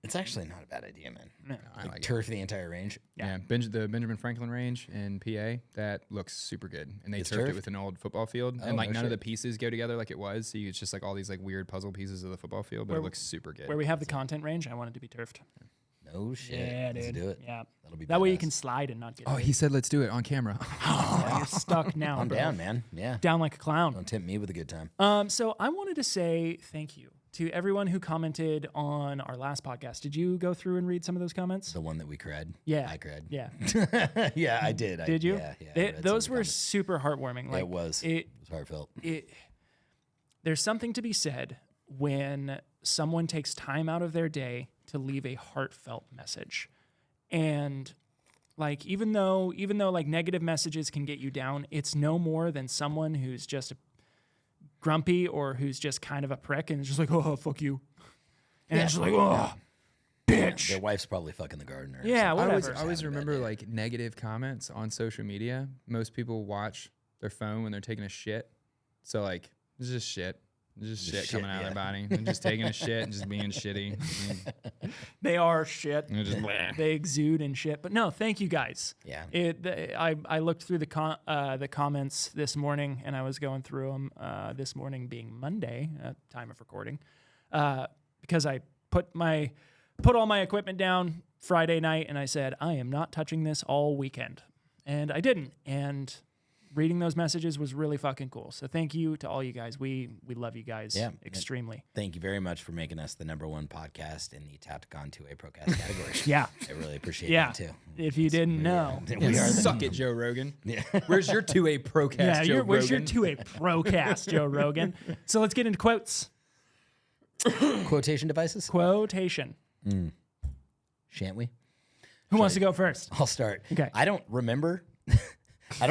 It's actually not a bad idea, man. No. I like it. Turf the entire range. Yeah, the Benjamin Franklin range in PA, that looks super good. And they It's turfed turf? it with an old football field. Oh, And like no none of the shit. pieces go together like it was. So it's just like all these like weird puzzle pieces of the football field, but it looks super good. Where we have the content range, I want it to be turfed. No shit. Yeah, Let's dude. do it. Yeah. That'll be That way you badass. can slide and not get Oh, hurt. he said let's do it on camera. Yeah, you're stuck now. I'm bro. down, man. Yeah. Down like a clown. Don't tempt me with a good time. So I wanted to say thank you to everyone who commented on our last podcast. Did you go through and read some of those comments? The one that we cried. Yeah. I cried. Yeah. Yeah, I did. Did you? Yeah. I They- read some those of the were comments. super heartwarming. Like It was. It, It was heartfelt. there's something to be said when someone takes time out of their day to leave a heartfelt message. And like even though like negative messages can get you down, it's no more than someone who's just grumpy or who's just kind of a prick and is just like, oh, fuck you. And it's just like, oh, bitch. Their wife's probably fucking the gardener. or Yeah, something. whatever. I always having a bad remember day. like negative comments on social media. Most people watch their phone when they're taking a shit. So like it's just shit. It's just shit coming out of their body. And just taking a shit and just being shitty. They are shit. And just bleh. They exude and shit. But no, thank you guys. Yeah. I looked through the comments this morning, and I was going through them this morning, being Monday, time of recording, because I put all my equipment down Friday night, and I said I am not touching this all weekend, and I didn't. And reading those messages was really fucking cool. So thank you to all you guys. We love you guys extremely. Thank you very much for making us the #1 podcast in the Tacticon 2A Procast category. Yeah. I really appreciate Yeah. that too. If you didn't know. We are the Suck it, Joe Rogan. Where's your 2A Procast, Yeah, Joe where's your Rogan? 2A Procast, Joe Rogan? So let's get into quotes. quotation devices. Quotation. Shan't we? Who wants to go first? I'll start. Okay. I don't remember. I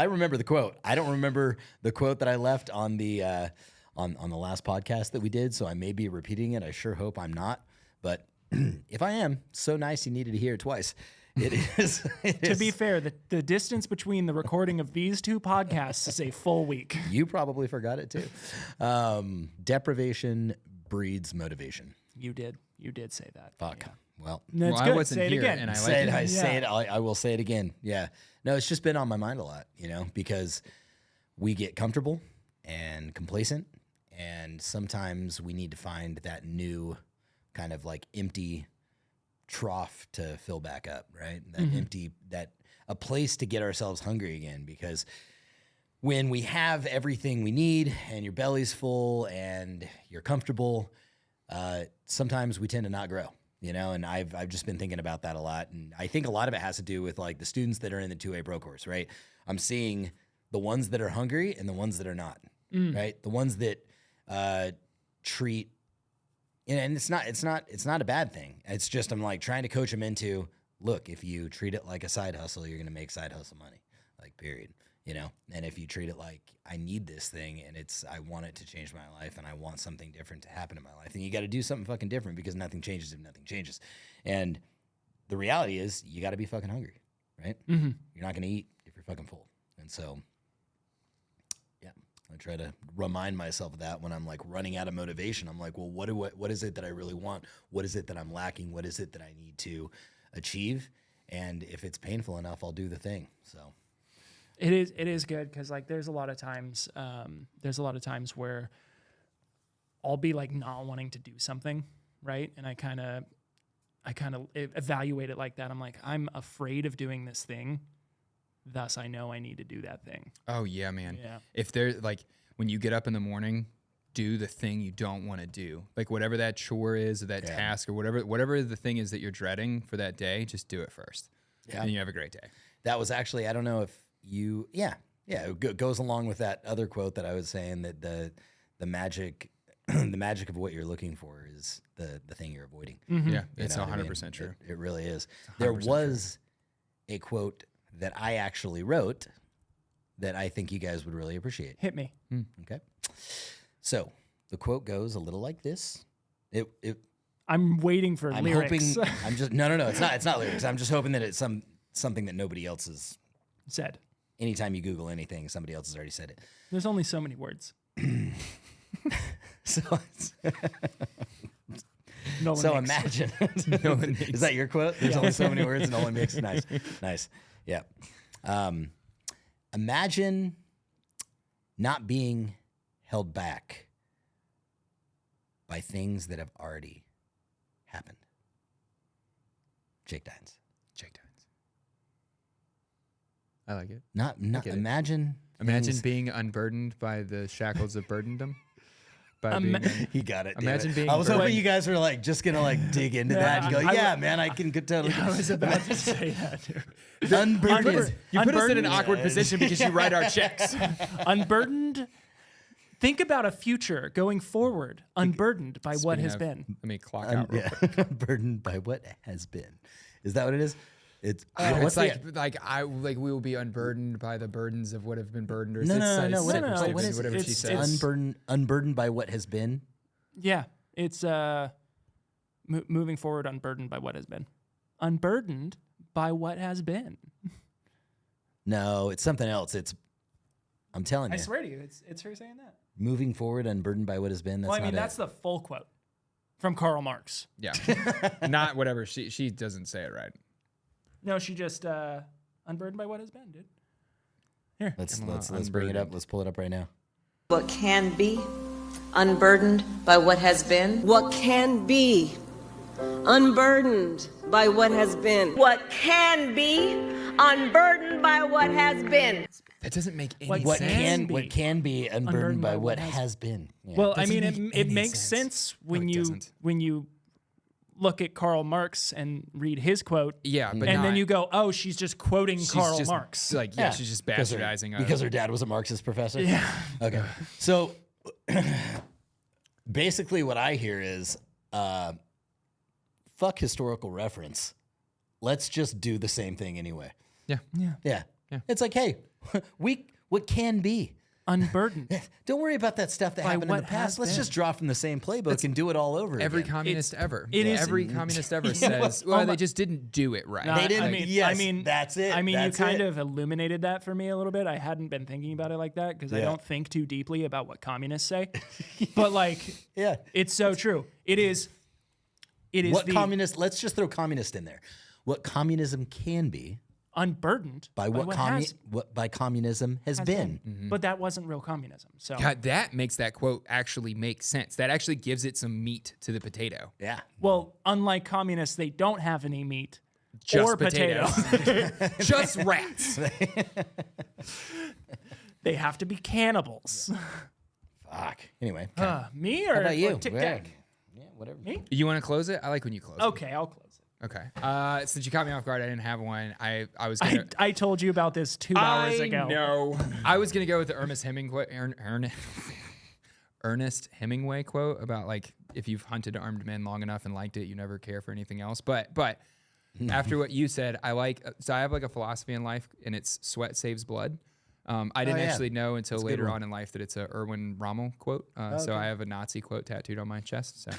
remember the quote. I don't remember the quote that I left on the on the last podcast that we did, so I may be repeating it. I sure hope I'm not. But if I am, so nice you needed to hear it twice. It is. To be fair, the distance between the recording of these two podcasts is a full week. You probably forgot it too. Deprivation breeds motivation. You did say that. Fuck. Well, That's Well, I good. wasn't Say it here, again. and I say it. like I it. say it. I will say it again. Yeah. No, it's just been on my mind a lot, because we get comfortable and complacent, and sometimes we need to find that new kind of like empty trough to fill back up, right? That a place to get ourselves hungry again, because when we have everything we need and your belly's full and you're comfortable, sometimes we tend to not grow, and I've just been thinking about that a lot. And I think a lot of it has to do with like the students that are in the 2A Pro course, right? I'm seeing the ones that are hungry and the ones that are not, right? The ones that treat, and it's not a bad thing. It's just, I'm like trying to coach them into, look, if you treat it like a side hustle, you're going to make side hustle money, like period. And if you treat it like I need this thing and I want it to change my life and I want something different to happen in my life, then you got to do something fucking different, because nothing changes if nothing changes. And the reality is you got to be fucking hungry, right? Mm-hmm. You're not going to eat if you're fucking full. And so, yeah, I try to remind myself of that when I'm like running out of motivation. I'm like, well, what is it that I really want? What is it that I'm lacking? What is it that I need to achieve? And if it's painful enough, I'll do the thing. So. It is good, because like there's a lot of times where I'll be like not wanting to do something, right? And I kind of evaluate it like that. I'm like, I'm afraid of doing this thing, thus I know I need to do that thing. Oh yeah, man. Yeah. If there's like when you get up in the morning, do the thing you don't want to do, like whatever that chore is, or that task, or whatever the thing is that you're dreading for that day. Just do it first, and you have a great day. That was actually, I don't know if it goes along with that other quote that I was saying, that the magic the magic of what you're looking for is the thing you're avoiding. Mm-hmm. Yeah, it's 100% true. It really is. There was a quote that I actually wrote that I think you guys would really appreciate. Hit me. Okay. So the quote goes a little like this. I'm waiting for I'm lyrics. hoping. I'm just no. It's not lyrics. I'm just hoping that it's something that nobody else has said. Anytime you Google anything, somebody else has already said it. There's only so many words. So Nolan imagine. Is that your quote? There's only so many words, and Nolan makes. Nice. Yeah. Imagine not being held back by things that have already happened. Jake Dines. I like it. Not imagine. Imagine being unburdened by the shackles of burdendom. He got it. Imagine being. I was hoping you guys were like just gonna like dig into that and go, man, I can totally. I was about to say that. Dude. Unburdened. You put us in an awkward position because you write our checks. Unburdened. Think about a future going forward, unburdened by what has been. Let me clock out real quick. Unburdened by what has been. Is that what it is? It's we will be unburdened by the burdens of what have been burdened. Or No. What is whatever she says. Unburdened by what has been. Yeah, it's moving forward, unburdened by what has been. Unburdened by what has been. No, it's something else. I'm telling you. I swear to you, it's her saying that. Moving forward, unburdened by what has been. That's the full quote from Karl Marx. Yeah, not whatever she doesn't say it right. No, she just unburdened by what has been, dude. Here, let's bring it up. Let's pull it up right now. What can be unburdened by what has been. What can be unburdened by what has been. What can be unburdened by what has been. That doesn't make any What sense. can be unburdened by what has been. Yeah. Well, I Doesn't mean, make it any makes sense. sense when No, it doesn't. you look at Karl Marx and read his quote. Yeah, but and then not- you go, oh, she's just quoting She's Karl just, Marx. she's just bastardizing. because her dad was a Marxist professor. Yeah. Okay. So basically, what I hear is, fuck historical reference. Let's just do the same thing anyway. Yeah. Yeah. It's like, hey, what can be. Unburdened. Don't worry about that stuff that By happened in what the past. has Let's been. just draw from the same playbook and do it all over Every again. communist ever. it is- Every communist ever says, well, they just didn't do it right. No, They didn't. I mean, that's it. I mean, That's you kind it. of illuminated that for me a little bit. I hadn't been thinking about it like that because I Yeah. don't think too deeply about what communists say. But like, Yeah. it's so true. It is It is what communist. Let's just throw communist in there. What communism can be unburdened by what communism has been. But that wasn't real communism. So God, that makes that quote actually make sense. That actually gives it some meat to the potato. Yeah. well, unlike communists, they don't have any meat Just or potatoes. Just rats. They have to be cannibals. Fuck. Anyway. Me or How about you? Tic Yeah. Tac? Yeah, whatever. Me? You want to close it? I like when you close Okay, I'll close it. it. Okay. Since you caught me off guard, I didn't have one. I was gonna. I told you about this 2 hours ago. No. I was gonna go with the Ernest Hemingway quote about like if you've hunted armed men long enough and liked it, you never care for anything else. But after what you said, I have like a philosophy in life, and it's sweat saves blood. I didn't actually know until later on in life that it's a Erwin Rommel quote. So I have a Nazi quote tattooed on my chest. So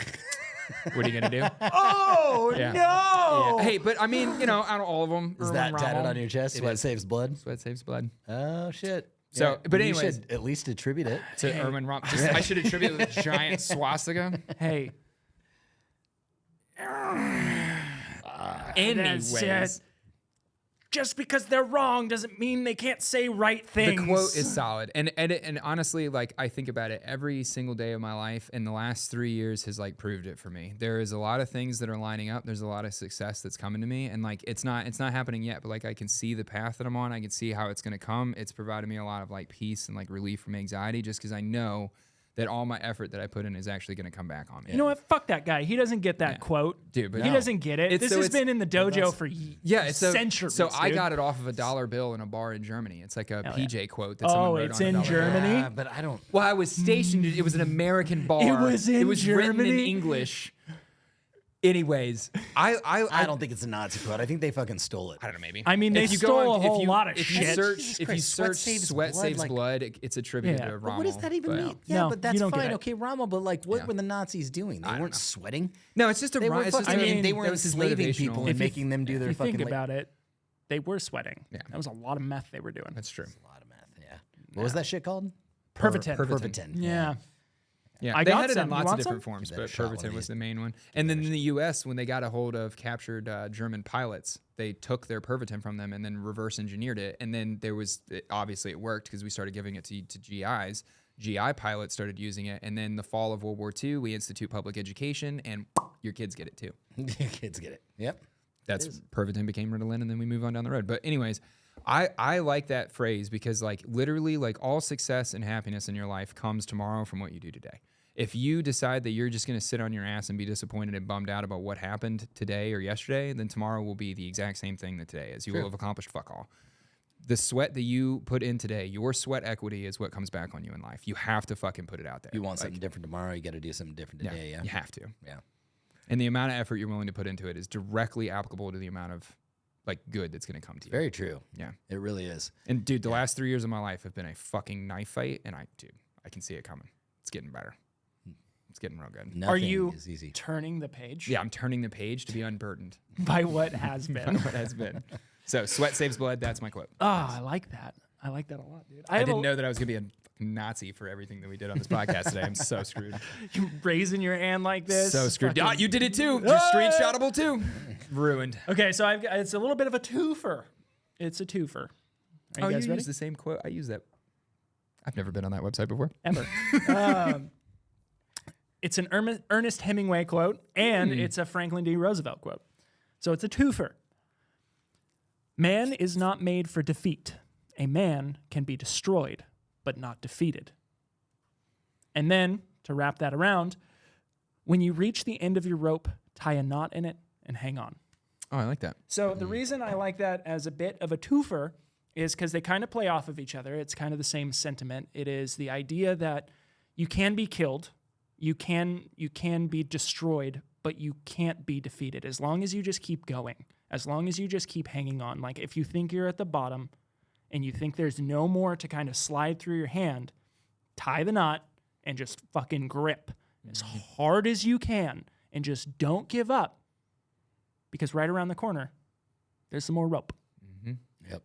what are you gonna do? Oh Yeah. no! Yeah. Hey, but I mean, out of all of them, Is that tatted on your chest? Sweat saves blood? Sweat saves blood. Oh, shit. So, Yeah, but you anyways, should at least attribute it. to Erwin Rommel. I should attribute it with a giant swastika. Hey, Anyways, just because they're wrong doesn't mean they can't say right things. the quote is solid, and honestly, like I think about it every single day of my life, and the last 3 years has like proved it for me. There is a lot of things that are lining up. There's a lot of success that's coming to me, and like it's not happening yet, but like I can see the path that I'm on. I can see how it's gonna come. It's provided me a lot of like peace and like relief from anxiety, just because I know that all my effort that I put in is actually going to come back on me. You know what? Fuck that guy. He doesn't get that quote. Dude, but he no. doesn't get it. This has been in the dojo for centuries. So I dude. got it off of a $1 bill in a bar in Germany. It's like a PJ quote that someone Oh, wrote it's on a in $1 bill. Germany? Yeah, but I don't. Well, I was stationed. It was an American bar. It was in written in Germany? English. Anyways, I don't think it's a Nazi quote. I think they fucking stole it. I don't know, maybe. I mean, they stole a whole lot of if shit. You search, Jesus if you Christ, search sweat saves like- blood, it's attributed Yeah. to But Rommel. What does that even mean? Yeah, No, but that's you don't get fine. it. Okay, Rommel, but like, what were the Nazis doing? They don't weren't know. sweating. No, it's just a They were it's just fucking. a- They that weren't was his enslaving motivational. people and making them do their If you fucking. think about it, they were sweating. Yeah. That was a lot of meth they were doing. That's true. A lot of math. Yeah. What was that shit called? Pervitin. Pervitin. Yeah. Yeah, I they got had it some. in You lots of want different some? forms, Give that but a shot one of Pervitin was these. the main one. And then in the U.S., when they got a hold of captured German pilots, they took their Pervitin from them and then reverse engineered it. And then there was obviously it worked because we started giving it to GIs. GI pilots started using it, and then the fall of World War II, we institute public education, and your kids get it too. Kids get it. Yep. That's Pervitin became Ritalin, and then we move on down the road. But anyways, I like that phrase because like literally like all success and happiness in your life comes tomorrow from what you do today. If you decide that you're just going to sit on your ass and be disappointed and bummed out about what happened today or yesterday, then tomorrow will be the exact same thing that today is. You will have accomplished fuck all. The sweat that you put in today, your sweat equity is what comes back on you in life. You have to fucking put it out there. You want something different tomorrow, you got to do something different today. Yeah. You have to. Yeah. And the amount of effort you're willing to put into it is directly applicable to the amount of like good that's going to come to you. Very true. Yeah. It really is. And dude, the last 3 years of my life have been a fucking knife fight, and I can see it coming. It's getting better. It's getting real good. Nothing Are you is easy. turning the page? Yeah, I'm turning the page to be unburdened By what has by been. what has been. So, sweat saves blood. That's my quote. Oh, I like that. I like that a lot, dude. I didn't know that I was gonna be a Nazi for everything that we did on this podcast today. I'm so screwed. You raising your hand like this. So screwed. Fucking- Ah, you did it too. You're screenshotable too. Ruined. Okay, so it's a little bit of a twofer. It's a twofer. Are you guys ready? use the same quote. I use that. I've never been on that website before. Ever. It's an Ernest Hemingway quote, and it's a Franklin D. Roosevelt quote. So it's a twofer. Man is not made for defeat. A man can be destroyed, but not defeated. And then, to wrap that around, when you reach the end of your rope, tie a knot in it and hang on. Oh, I like that. So the reason I like that as a bit of a twofer is because they kind of play off of each other. It's kind of the same sentiment. It is the idea that you can be killed, you can be destroyed, but you can't be defeated as long as you just keep going, as long as you just keep hanging on. Like if you think you're at the bottom and you think there's no more to kind of slide through your hand, tie the knot and just fucking grip as hard as you can and just don't give up, because right around the corner, there's some more rope. Yep.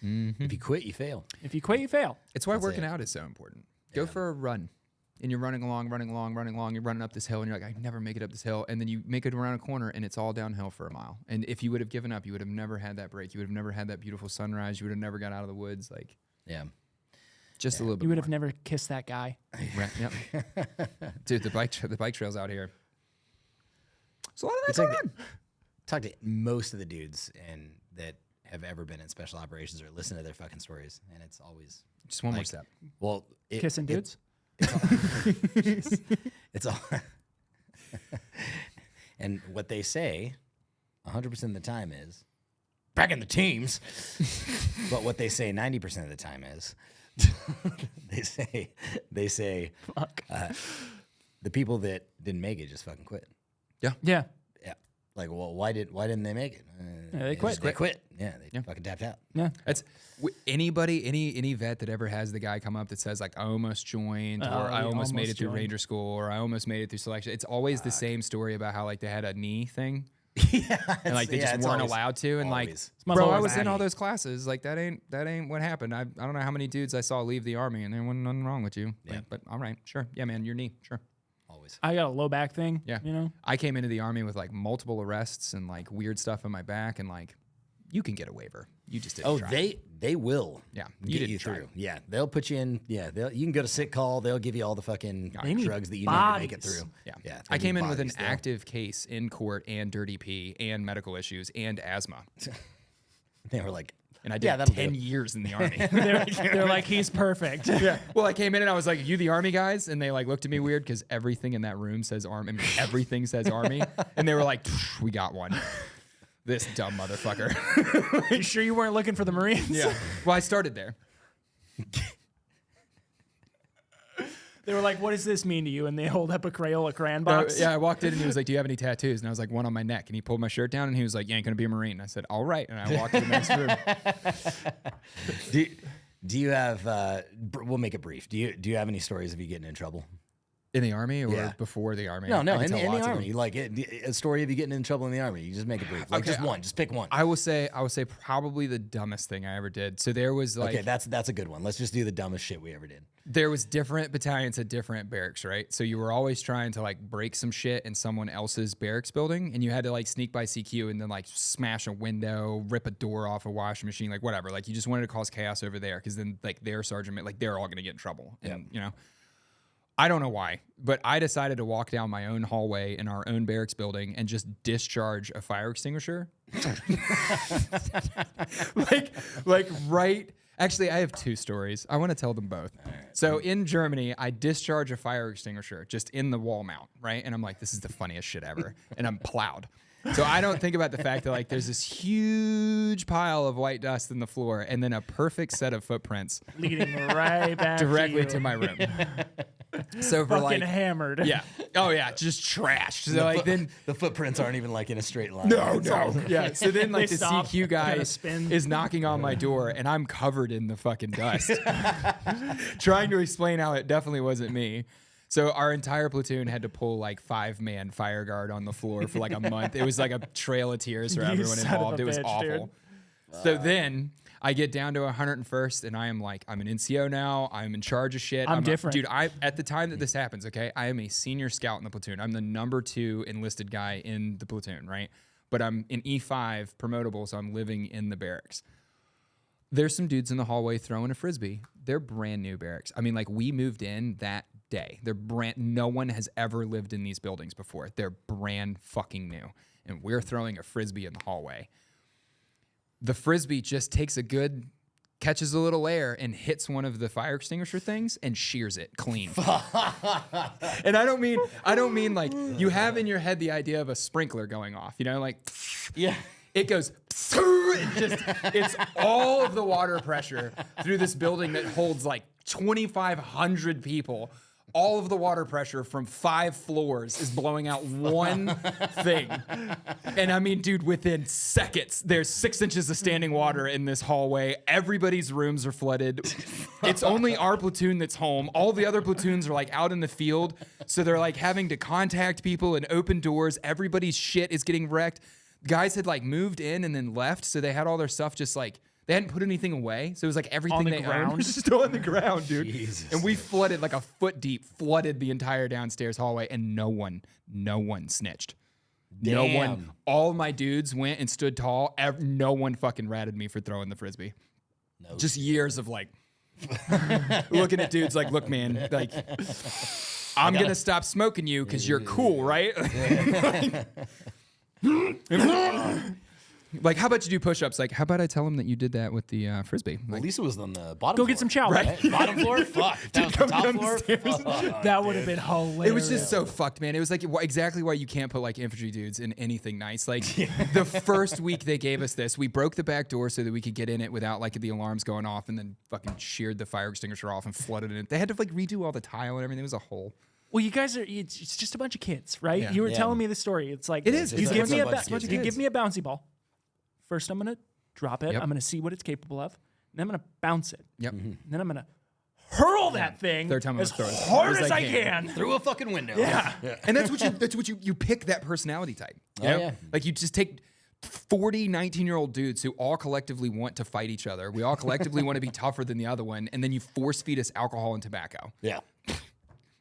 If you quit, you fail. If you quit, you fail. It's why working out is so important. Go for a run. and you're running along, you're running up this hill, and you're like, I never make it up this hill. And then you make it around a corner, and it's all downhill for a mile. And if you would have given up, you would have never had that break. You would have never had that beautiful sunrise. You would have never got out of the woods. Like, Yeah. just a little bit You would more. have never kissed that guy. Right, yep. Dude, the bike trails out here. It's a lot of that It's going like on. Talk to most of the dudes and that have ever been in special operations or listen to their fucking stories, and it's always Just one more like, step. well, Kissing dudes? It's all. And what they say 100% of the time is back in the teams. But what they say 90% of the time is they say the people that didn't make it just fucking quit. Yeah. Yeah. Like, well, why didn't they make it? They quit. They quit. Yeah, they fucking tapped out. Yeah. That's anybody, any vet that ever has the guy come up that says like I almost joined, or I almost made it through Ranger School, or I almost made it through selection. It's always the same story about how like they had a knee thing. Yeah, And like they just weren't allowed to, and always. like, bro, I was in all those classes. Like that ain't what happened. I don't know how many dudes I saw leave the army, and there wasn't nothing wrong with you. Yeah. Like, but all right, sure, yeah, man, your knee, sure. Always. I got a low back thing. Yeah. You know? I came into the army with like multiple arrests and like weird stuff on my back, and like you can get a waiver. You just didn't try. They will. Yeah, you get didn't you try. through. Yeah, they'll put you in. Yeah, you can go to sick call. They'll give you all the fucking need drugs that you need to make it bodies. through. Yeah. yeah. I they came need in with an bodies, though. active case in court and dirty pee and medical issues and asthma. They were like, And I did that'll 10 do it. years in the army. They're like, he's perfect. Yeah. Well, I came in and I was like, you the army guys? And they like looked at me weird because everything in that room says army. I mean, everything says army. And they were like, we got one. This dumb motherfucker. You sure you weren't looking for the Marines? Yeah. Well, I started there. They were like, what does this mean to you? And they hold up a Crayola crayon box. Yeah, I walked in and he was like, do you have any tattoos? And I was like, one on my neck. And he pulled my shirt down and he was like, you ain't going to be a Marine. And I said, all right. And I walked to the next room. Do you have? We'll make it brief. Do you have any stories of you getting in trouble? In the army or Yeah. before the army? No, I can in tell the lots of army. them. Like a story of you getting in trouble in the army. You just make it brief. Like Okay, just one. Just pick one. I will say probably the dumbest thing I ever did. So there was like Okay, that's a good one. Let's just do the dumbest shit we ever did. there was different battalions at different barracks, right? So you were always trying to like break some shit in someone else's barracks building, and you had to like sneak by CQ and then like smash a window, rip a door off a washing machine, like whatever. Like you just wanted to cause chaos over there because then like their sergeant, like they're all gonna get in trouble, and you know. I don't know why, but I decided to walk down my own hallway in our own barracks building and just discharge a fire extinguisher. like right. Actually, I have two stories. I want to tell them both. So in Germany, I discharge a fire extinguisher just in the wall mount, right? And I'm like, this is the funniest shit ever. And I'm plowed. So I don't think about the fact that like there's this huge pile of white dust in the floor and then a perfect set of footprints Leading right back directly to to you. my room. So for Fucking like hammered. yeah. Oh yeah, just trashed. So like then The footprints aren't even like in a straight line. no. Yeah. So then like They the stop, CQ guy kinda spin. is knocking on my door and I'm covered in the fucking dust. Trying to explain how it definitely wasn't me. So our entire platoon had to pull like 5-man fire guard on the floor for like a month. It was like a trail of tears for You everyone son of a involved. It was bitch, awful. So then I get down to 101st and I am like, I'm an NCO now. I'm in charge of shit. I'm different. Dude, at the time that this happens, okay, I am a senior scout in the platoon. I'm the number 2 enlisted guy in the platoon, right? But I'm in E5 promotable, so I'm living in the barracks. There's some dudes in the hallway throwing a Frisbee. They're brand new barracks. I mean, like we moved in that day. No one has ever lived in these buildings before. They're brand fucking new. And we're throwing a Frisbee in the hallway. The Frisbee just catches a little air and hits one of the fire extinguisher things and shears it clean. And I don't mean like you have in your head the idea of a sprinkler going off, you know, like Yeah. it goes it's all of the water pressure through this building that holds like 2,500 people. All of the water pressure from 5 floors is blowing out one thing. And I mean, dude, within seconds, there's 6 inches of standing water in this hallway. Everybody's rooms are flooded. It's only our platoon that's home. All the other platoons are like out in the field. So they're like having to contact people and open doors. Everybody's shit is getting wrecked. Guys had like moved in and then left. So they had all their stuff just like They hadn't put anything away, so it was like everything the they owned ground? was still on the ground, dude. Jesus, and we flooded like a foot deep, flooded the entire downstairs hallway, and no one snitched. No one. Damn. All my dudes went and stood tall. No one fucking ratted me for throwing the frisbee. No Just years of like looking at dudes like, look, man, like I'm gonna stop smoking you because you're cool, right? Like, how about you do push-ups? Like, how about I tell him that you did that with the frisbee? Well, Like, Lisa was on the bottom. Go floor. get some chow. Right? Bottom floor. Fuck. If that was the top floor. Fuck. That would have been hilarious. it was just so fucked, man. It was like exactly why you can't put like infantry dudes in anything nice. Like the first week they gave us this, we broke the back door so that we could get in it without like the alarms going off, and then fucking sheared the fire extinguisher off and flooded it. They had to like redo all the tile and everything. It was a whole. Well, you guys it's just a bunch of kids, right? Yeah. You were Yeah. telling me the story. It's like It is. You It's give like me a a bunch of you kids. give me a bouncy ball. First, I'm gonna drop it. Yep. I'm gonna see what it's capable of. Then I'm gonna bounce it. Yep. And then I'm gonna hurl that thing Third time I'm as gonna throw it hard as as I I can. can. Through a fucking window. Yeah. And that's what you pick that personality type. You know? yeah. Like you just take 40 19-year-old dudes who all collectively want to fight each other. We all collectively want to be tougher than the other one, and then you force feed us alcohol and tobacco. Yeah.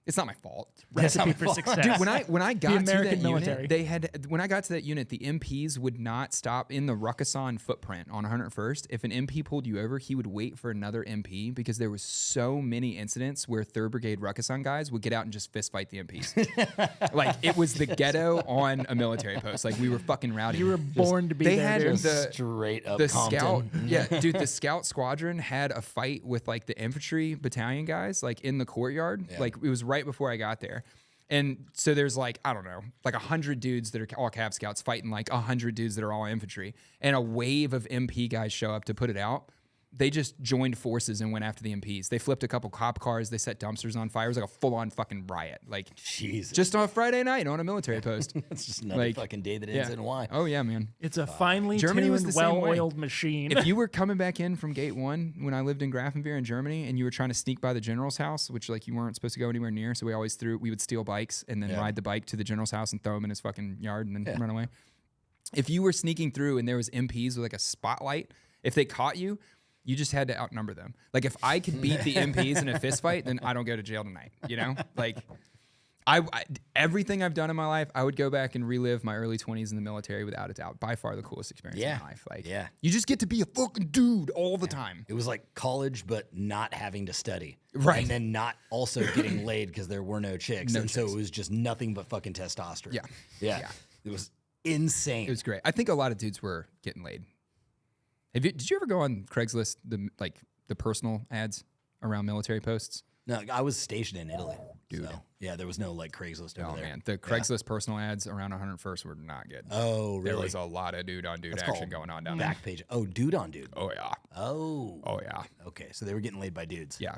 It's not my fault. Recipe for success. Dude, when I got to American that military. unit, they had when I got to that unit, the MPs would not stop in the Ruckason footprint on 101st. If an MP pulled you over, he would wait for another MP because there was so many incidents where 3rd Brigade Ruckason guys would get out and just fist fight the MPs. Like it was the ghetto on a military post. Like we were fucking rowdy. You were born to be They there, had dude. the Straight up the Compton. scout, yeah, dude. The scout squadron had a fight with like the infantry battalion guys, like in the courtyard. Like it was right before I got there, and so there's like I don't know, like 100 dudes that are all Cav Scouts fighting like 100 dudes that are all infantry, and a wave of MP guys show up to put it out. They just joined forces and went after the MPs. They flipped a couple cop cars. They set dumpsters on fire. It was like a full-on fucking riot. Like Jesus. just on a Friday night on a military post. It's just another like, fucking day that ends in Y. Oh yeah, man. It's a finely Germany was tuned, the same way. well-oiled machine. If you were coming back in from gate 1 when I lived in Grafenwehr in Germany and you were trying to sneak by the general's house, which like you weren't supposed to go anywhere near, so we would steal bikes and then ride the bike to the general's house and throw him in his fucking yard and then run away. If you were sneaking through and there was MPs with like a spotlight, if they caught you, you just had to outnumber them. Like if I could beat the MPs in a fist fight, then I don't go to jail tonight. You know, like I everything I've done in my life, I would go back and relive my early 20s in the military without a doubt. By far the coolest experience in my life. Like, you just get to be a fucking dude all the time. It was like college, but not having to study. Right. And then not also getting laid because there were no chicks. So it was just nothing but fucking testosterone. Yeah. It was insane. It was great. I think a lot of dudes were getting laid. Did you ever go on Craigslist, the personal ads around military posts? No, I was stationed in Italy. Dude. So, yeah, there was no like Craigslist over Oh there. man, the Craigslist personal ads around 101st were not good. Oh, really? There was a lot of dude on dude That's action called going on down there. Back page. Oh, dude on dude. Oh yeah. Oh. Oh yeah. Okay, so they were getting laid by dudes. Yeah.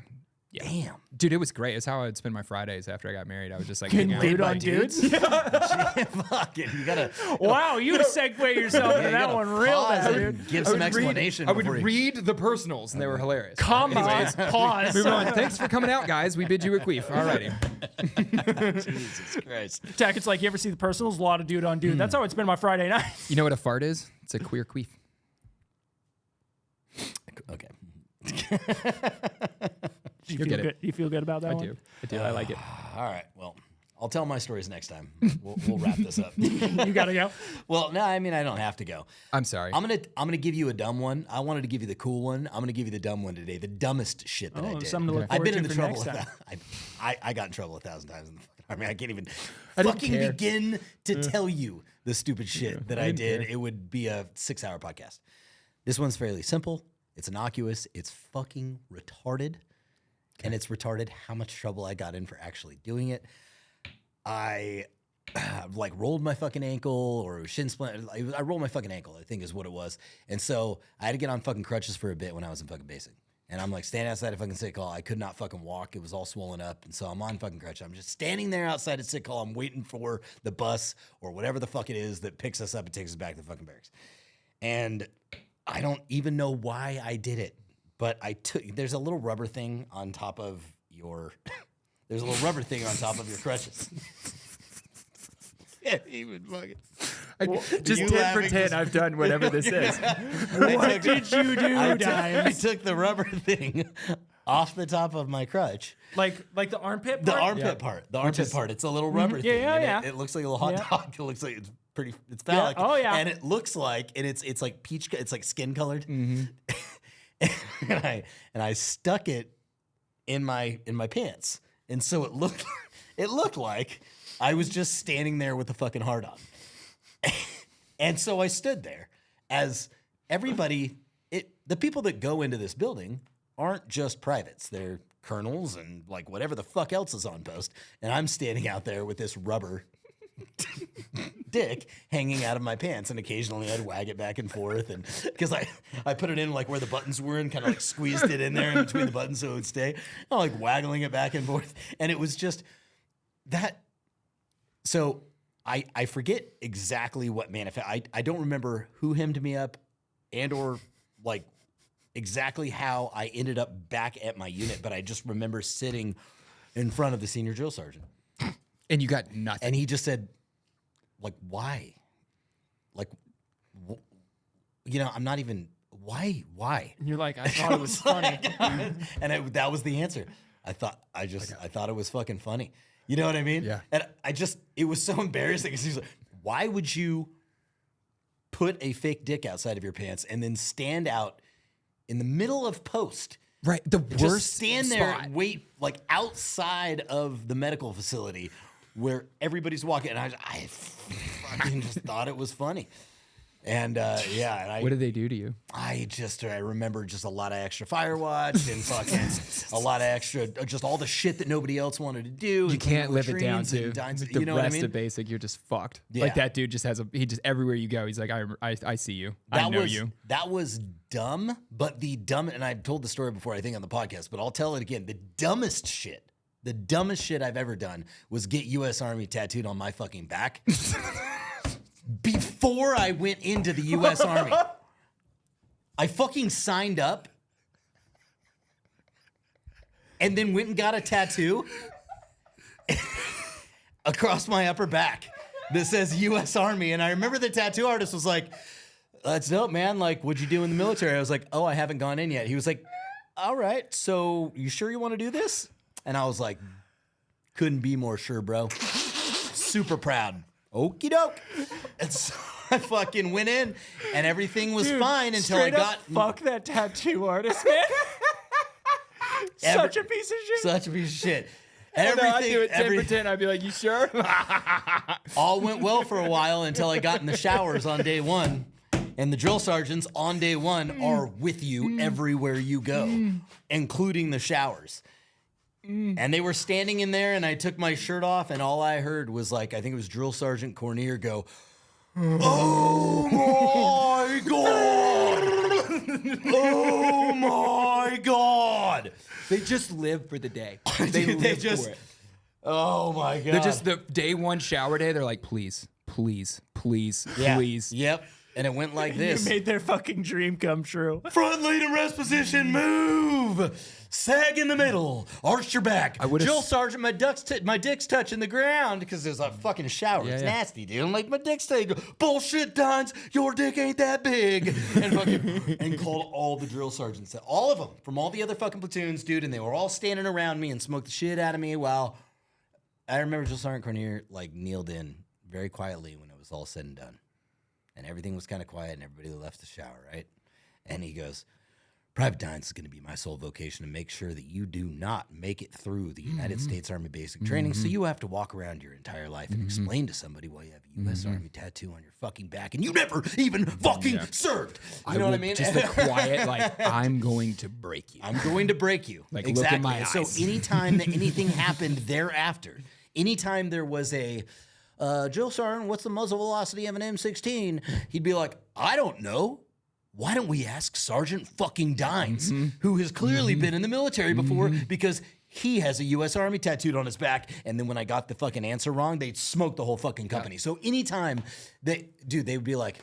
Yeah. Damn. Dude, it was great. It's how I'd spend my Fridays after I got married. I was just like Getting hanging out. dude by on dudes? Fuck it. You gotta Wow, you segue yourself into you that gotta one real pause bad, and dude. give some explanation. I would before you- read the personals, and they were hilarious. Comma, pause. We were on, thanks for coming out, guys. We bid you a queef. Alrighty. Jesus Christ. Tackett's like, you ever see the personals? A lot of dude on dude. That's how I'd spend my Friday night. You know what a fart is? It's a queer queef. Okay. Do you You'll feel get it. good? Do you feel good about that I one? do. I do. I like it. All right. Well, I'll tell my stories next time. We'll wrap this up. You gotta go. Well, no, I mean I don't have to go. I'm sorry. I'm gonna give you a dumb one. I wanted to give you the cool one. I'm gonna give you the dumb one today. The dumbest shit that I did. something to look I've forward been to in the for trouble. next time. I got in trouble 1,000 times in the fucking army. I can't even didn't fucking care. begin to tell you the stupid shit that I didn't did. care. It would be a 6-hour podcast. This one's fairly simple. It's innocuous. It's fucking retarded. And it's retarded how much trouble I got in for actually doing it. I like rolled my fucking ankle or shin splint. I rolled my fucking ankle, I think is what it was. And so I had to get on fucking crutches for a bit when I was in fucking basic. And I'm like standing outside of fucking sick hall. I could not fucking walk. It was all swollen up. And so I'm on fucking crutches. I'm just standing there outside of sick hall. I'm waiting for the bus or whatever the fuck it is that picks us up and takes us back to the fucking barracks. And I don't even know why I did it. But there's a little rubber thing on top of your, crutches. Yeah, even fucking. Just You 10 for laughing 10. just- I've done whatever this is. What did you do, I Dimes? took the rubber thing off the top of my crutch. Like the armpit The part? armpit part. The armpit part. It's a little rubber Yeah, thing. yeah, and yeah. It looks like a little hot Yeah. dog. It looks like it's phallic. Oh, yeah. And it looks like, and it's like peach, it's like skin colored. and I stuck it in my pants. And so it looked like I was just standing there with the fucking hard on. And so I stood there as everybody, the people that go into this building aren't just privates. They're colonels and like whatever the fuck else is on post. And I'm standing out there with this rubber dick hanging out of my pants, and occasionally I'd wag it back and forth, and because I put it in like where the buttons were and kind of like squeezed it in there in between the buttons so it would stay. I'm like waggling it back and forth, and it was just that. So I forget exactly what manifest. I don't remember who hemmed me up, and or like exactly how I ended up back at my unit, but I just remember sitting in front of the senior drill sergeant. And you got nothing. And he just said, like, why? Like, I'm not even, why? And you're like, I thought it was funny. And that was the answer. I thought it was fucking funny. You know what I mean? Yeah. And it was so embarrassing. Because he's like, why would you put a fake dick outside of your pants and then stand out in the middle of post? Right. The Just worst stand there spot. and wait, like outside of the medical facility where everybody's walking. And I fucking just thought it was funny. And and What did they do to you? I remember just a lot of extra fire watch and fucking a lot of extra, just all the shit that nobody else wanted to do. You can't live it down to You know what I mean? of basic. You're just fucked. Yeah. Like that dude just everywhere you go, he's like, I see you. I know you. That was dumb, but and I've told the story before, I think on the podcast, but I'll tell it again. The dumbest shit I've ever done was get U.S. Army tattooed on my fucking back. Before I went into the U.S. Army, I fucking signed up and then went and got a tattoo across my upper back that says U.S. Army. And I remember the tattoo artist was like, that's dope, man. Like, what'd you do in the military? I was like, oh, I haven't gone in yet. He was like, all right, so you sure you want to do this? And I was like, couldn't be more sure, bro. Super proud. Okie doke. And so I fucking went in and everything was fine until I Straight up, got. fuck that tattoo artist, man. Such a piece of shit. Such a piece of shit. I'd do it 10 for 10. I'd be like, you sure? All went well for a while until I got in the showers on day one. And the drill sergeants on day one are with you everywhere you go, including the showers. And they were standing in there, and I took my shirt off, and all I heard was like, I think it was Drill Sergeant Cornier go, oh my God! Oh my God! They just live for the day. They just, oh my God. They're just the day one shower day. They're like, please, please, please, Yeah. please. Yep. And it went like this. You made their fucking dream come true. Front lead and rest position, move. Sag in the middle. Arch your back. Drill sergeant, my dick's touching the ground because there's a fucking shower. Yeah, it's yeah. nasty, dude. I'm like, my dick's touching. Bullshit, Dines. Your dick ain't that big. And called all the drill sergeants, all of them from all the other fucking platoons, dude. And they were all standing around me and smoked the shit out of me while I remember Drill Sergeant Cornier like kneeled in very quietly when it was all said and done. And everything was kind of quiet and everybody left the shower, right? And he goes, Private Dines is going to be my sole vocation to make sure that you do not make it through the United States Army basic training. So you have to walk around your entire life and explain to somebody why you have a U.S. Army tattoo on your fucking back and you never even fucking served. You know what I mean? Just the quiet, like, I'm going to break you. I'm going to break you. Like, look in my So eyes. anytime that anything happened thereafter, anytime there was a drill sergeant, what's the muzzle velocity of an M16? He'd be like, I don't know. Why don't we ask Sergeant fucking Dines, who has clearly been in the military before because he has a U.S. Army tattooed on his back. And then when I got the fucking answer wrong, they'd smoke the whole fucking company. So anytime they would be like,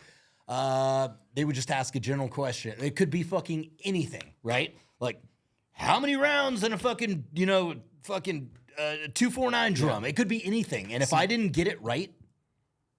they would just ask a general question. It could be fucking anything, right? Like, how many rounds in a fucking, 249 drum? It could be anything. And if I didn't get it right,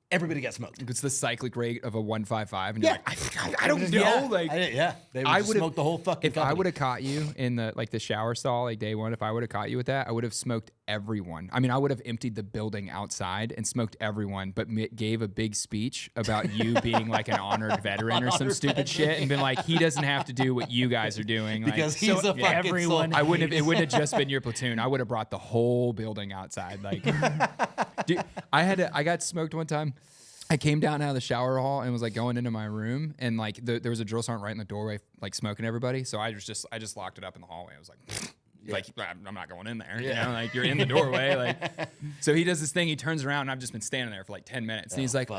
everybody got smoked. It's the cyclic rate of a 155, and Yeah. you're like, I don't know. Yeah, Like, they would just smoke the whole fucking If company. I would have caught you in the shower stall like day one, if I would have caught you with that, I would have smoked everyone. I mean, I would have emptied the building outside and smoked everyone, but gave a big speech about you being like an honored veteran or some stupid shit, and been like, he doesn't have to do what you guys are doing because like, he's a fucking everyone. soul. I wouldn't have. It wouldn't have just been your platoon. I would have brought the whole building outside. Like, dude, I got smoked one time. I came down out of the shower hall and was like going into my room, and like there was a drill sergeant right in the doorway, like smoking everybody. So I just locked it up in the hallway. I was like, I'm not going in there. You know, like you're in the doorway. Like, so he does this thing. He turns around, and I've just been standing there for like 10 minutes, and he's like, you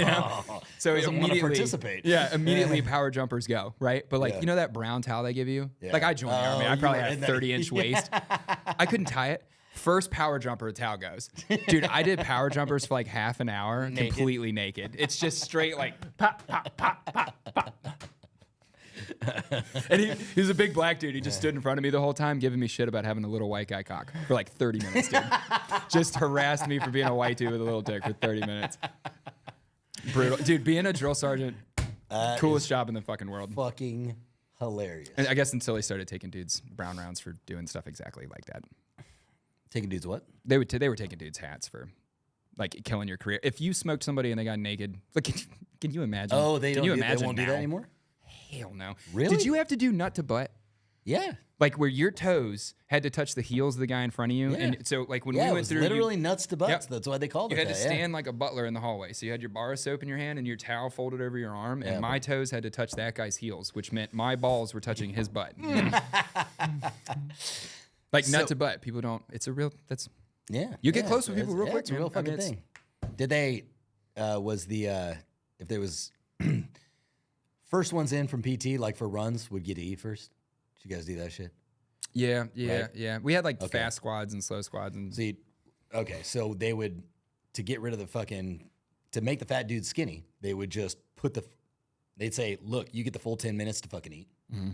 know? So Doesn't wanna immediately participate. Yeah, immediately power jumpers go right. But like you know that brown towel they give you. Yeah. Like I joined the army. I you probably were had in a that. 30-inch waist. I couldn't tie it. First power jumper, the towel goes. Dude, I did power jumpers for like half an hour, completely naked. It's just straight like pop, pop, pop, pop, pop. And he was a big black dude. He just stood in front of me the whole time, giving me shit about having a little white guy cock for like 30 minutes, dude. Just harassed me for being a white dude with a little dick for 30 minutes. Brutal. Dude, being a drill sergeant, coolest job in the fucking world. Fucking hilarious. And I guess until they started taking dudes brown rounds for doing stuff exactly like that. Taking dudes what? They were taking dudes' hats for like killing your career. If you smoked somebody and they got naked, like can you imagine? Oh, they can don't. you They imagine won't do now? that anymore. Hell no. Really? Did you have to do nut to butt? Yeah. Like where your toes had to touch the heels of the guy in front of you, Yeah. and so like when Yeah, we it went was through, literally nuts to butts. Yep. That's why they called you it had that. to stand like a butler in the hallway. So you had your bar of soap in your hand and your towel folded over your arm, and my toes had to touch that guy's heels, which meant my balls were touching his butt. Like nut to butt. People don't. It's a real. That's. Yeah. You get close with people real quick, It's a real man. I mean, fucking it's- thing. Did they? Was the if there was first ones in from PT like for runs would get to eat first? Did you guys do that shit? Yeah, Right? yeah. We had like fast squads and slow squads and. See, okay, so they would to get rid of the fucking to make the fat dude skinny. They would just put the. They'd say, "Look, you get the full 10 minutes to fucking eat."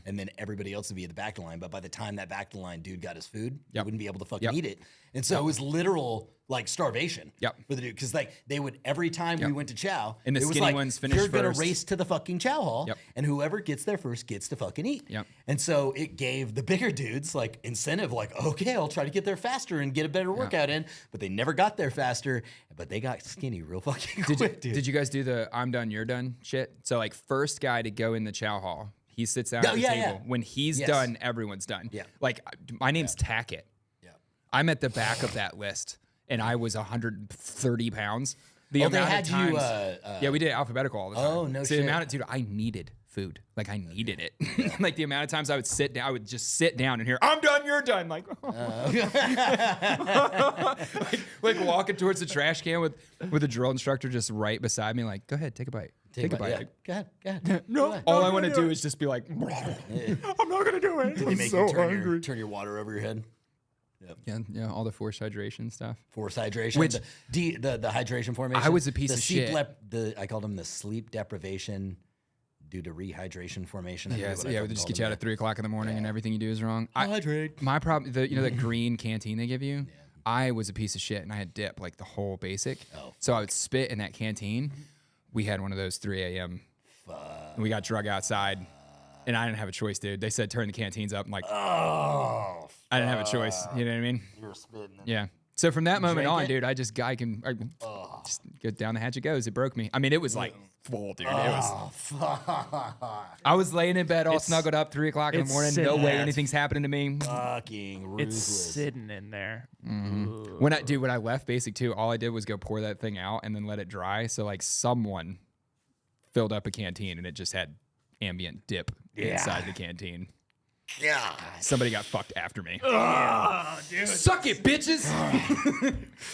And then everybody else would be at the back of the line. But by the time that back of the line dude got his food, he wouldn't be able to fucking eat it. And so it was literal like starvation for the dude. Because like they would every time we went to chow, And the it was skinny like, ones finish you're gonna first. race to the fucking chow hall, and whoever gets there first gets to fucking eat. And so it gave the bigger dudes like incentive, like, okay, I'll try to get there faster and get a better workout in. But they never got there faster, but they got skinny real fucking quick, dude. Did you guys do the I'm done, you're done shit? So like first guy to go in the chow hall, he sits down at the table. When he's done, everyone's done. Yeah. Like my name's Tackett. Yeah. I'm at the back of that list, and I was 130 pounds. The they amount had of times, you. yeah, we did alphabetical all the time. Oh, no so shit. The amount of, dude, I needed food. Like I needed it. Like the amount of times I would sit down, I would just sit down and hear, I'm done, you're done. Like, like walking towards the trash can with a drill instructor just right beside me. Like, go ahead, take a bite. Take a bite. Yeah. Go ahead. No, all I want to do is just be like, I'm not gonna do it. They make you turn your water over your head. Yeah, all the forced hydration stuff. Force hydration, Which- the hydration formation. I was a piece the of sleep shit. I called them the sleep deprivation due to rehydration formation. Yeah, they just get you out at 3 o'clock in the morning and everything you do is wrong. Hydrate. My problem, the green canteen they give you. I was a piece of shit and I had dip like the whole basic. So I would spit in that canteen. We had one of those 3 a.m. And we got drug outside, and I didn't have a choice, dude. They said turn the canteens up. I'm like, I didn't have a choice. You know what I mean? You were spitting. Yeah. So from that moment drank on, it? dude, I just just go down the hatch it goes. It broke me. I mean, it was like full, dude. It was. I was laying in bed all snuggled up 3 o'clock in the it's morning. No sitting way there. anything's happening to me. Fucking It's ruthless. sitting in there. When I left basic too, all I did was go pour that thing out and then let it dry. So like someone filled up a canteen and it just had ambient dip inside the canteen. Yeah. Somebody got fucked after me. Suck it, bitches.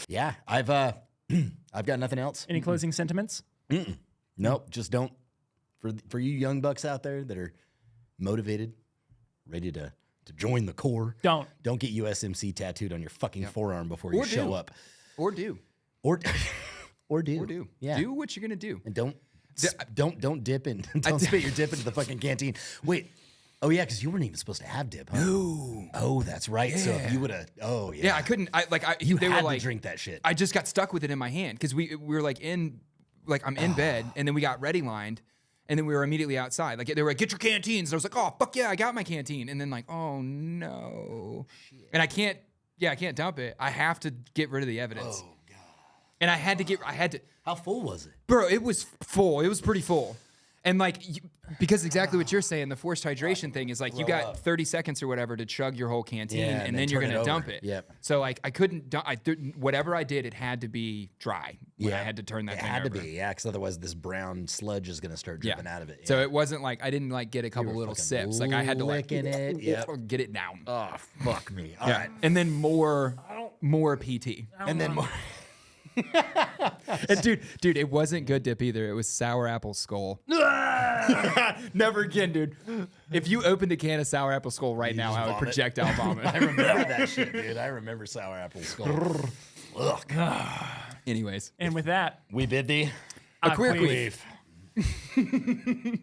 Yeah. I've got nothing else. Any closing sentiments? Nope. Just don't. For you young bucks out there that are motivated, ready to join the Corps, Don't. get USMC tattooed on your fucking forearm before you show up. Or do. Or do. Or do. Yeah. Do what you're gonna do. And don't dip in. Don't spit your dip into the fucking canteen. Wait. Oh yeah, because you weren't even supposed to have dip. Huh? No. Oh, that's right. So if you would have, Yeah, I couldn't. You they had were like, to drink that shit. I just got stuck with it in my hand because we were like I'm in bed, and then we got ready lined, and then we were immediately outside. Like they were like, get your canteens. And I was like, oh fuck yeah, I got my canteen. And then like, oh no, and I can't dump it. I have to get rid of the evidence. Oh god. And I had to. How full was it? Bro, it was full. It was pretty full. And like, because exactly what you're saying, the forced hydration thing is like, you got 30 seconds or whatever to chug your whole canteen, and then you're turn going it to dump over. it. Yep. So like, I couldn't, whatever I did, it had to be dry. I had to turn that It thing had over. to be, yeah, because otherwise this brown sludge is going to start dripping out of it. So it wasn't like, I didn't like get a couple little sips. Like I had to like, licking it. get it down. Oh, fuck me. All right. And then more PT. And then more. And dude, it wasn't good dip either. It was sour apple skull. Never again, dude. If you opened a can of sour apple skull right now, I would projectile vomit. I remember that shit, dude. I remember sour apple skull. Ugh. Anyways. And with that, We bid thee A queer queef. queef.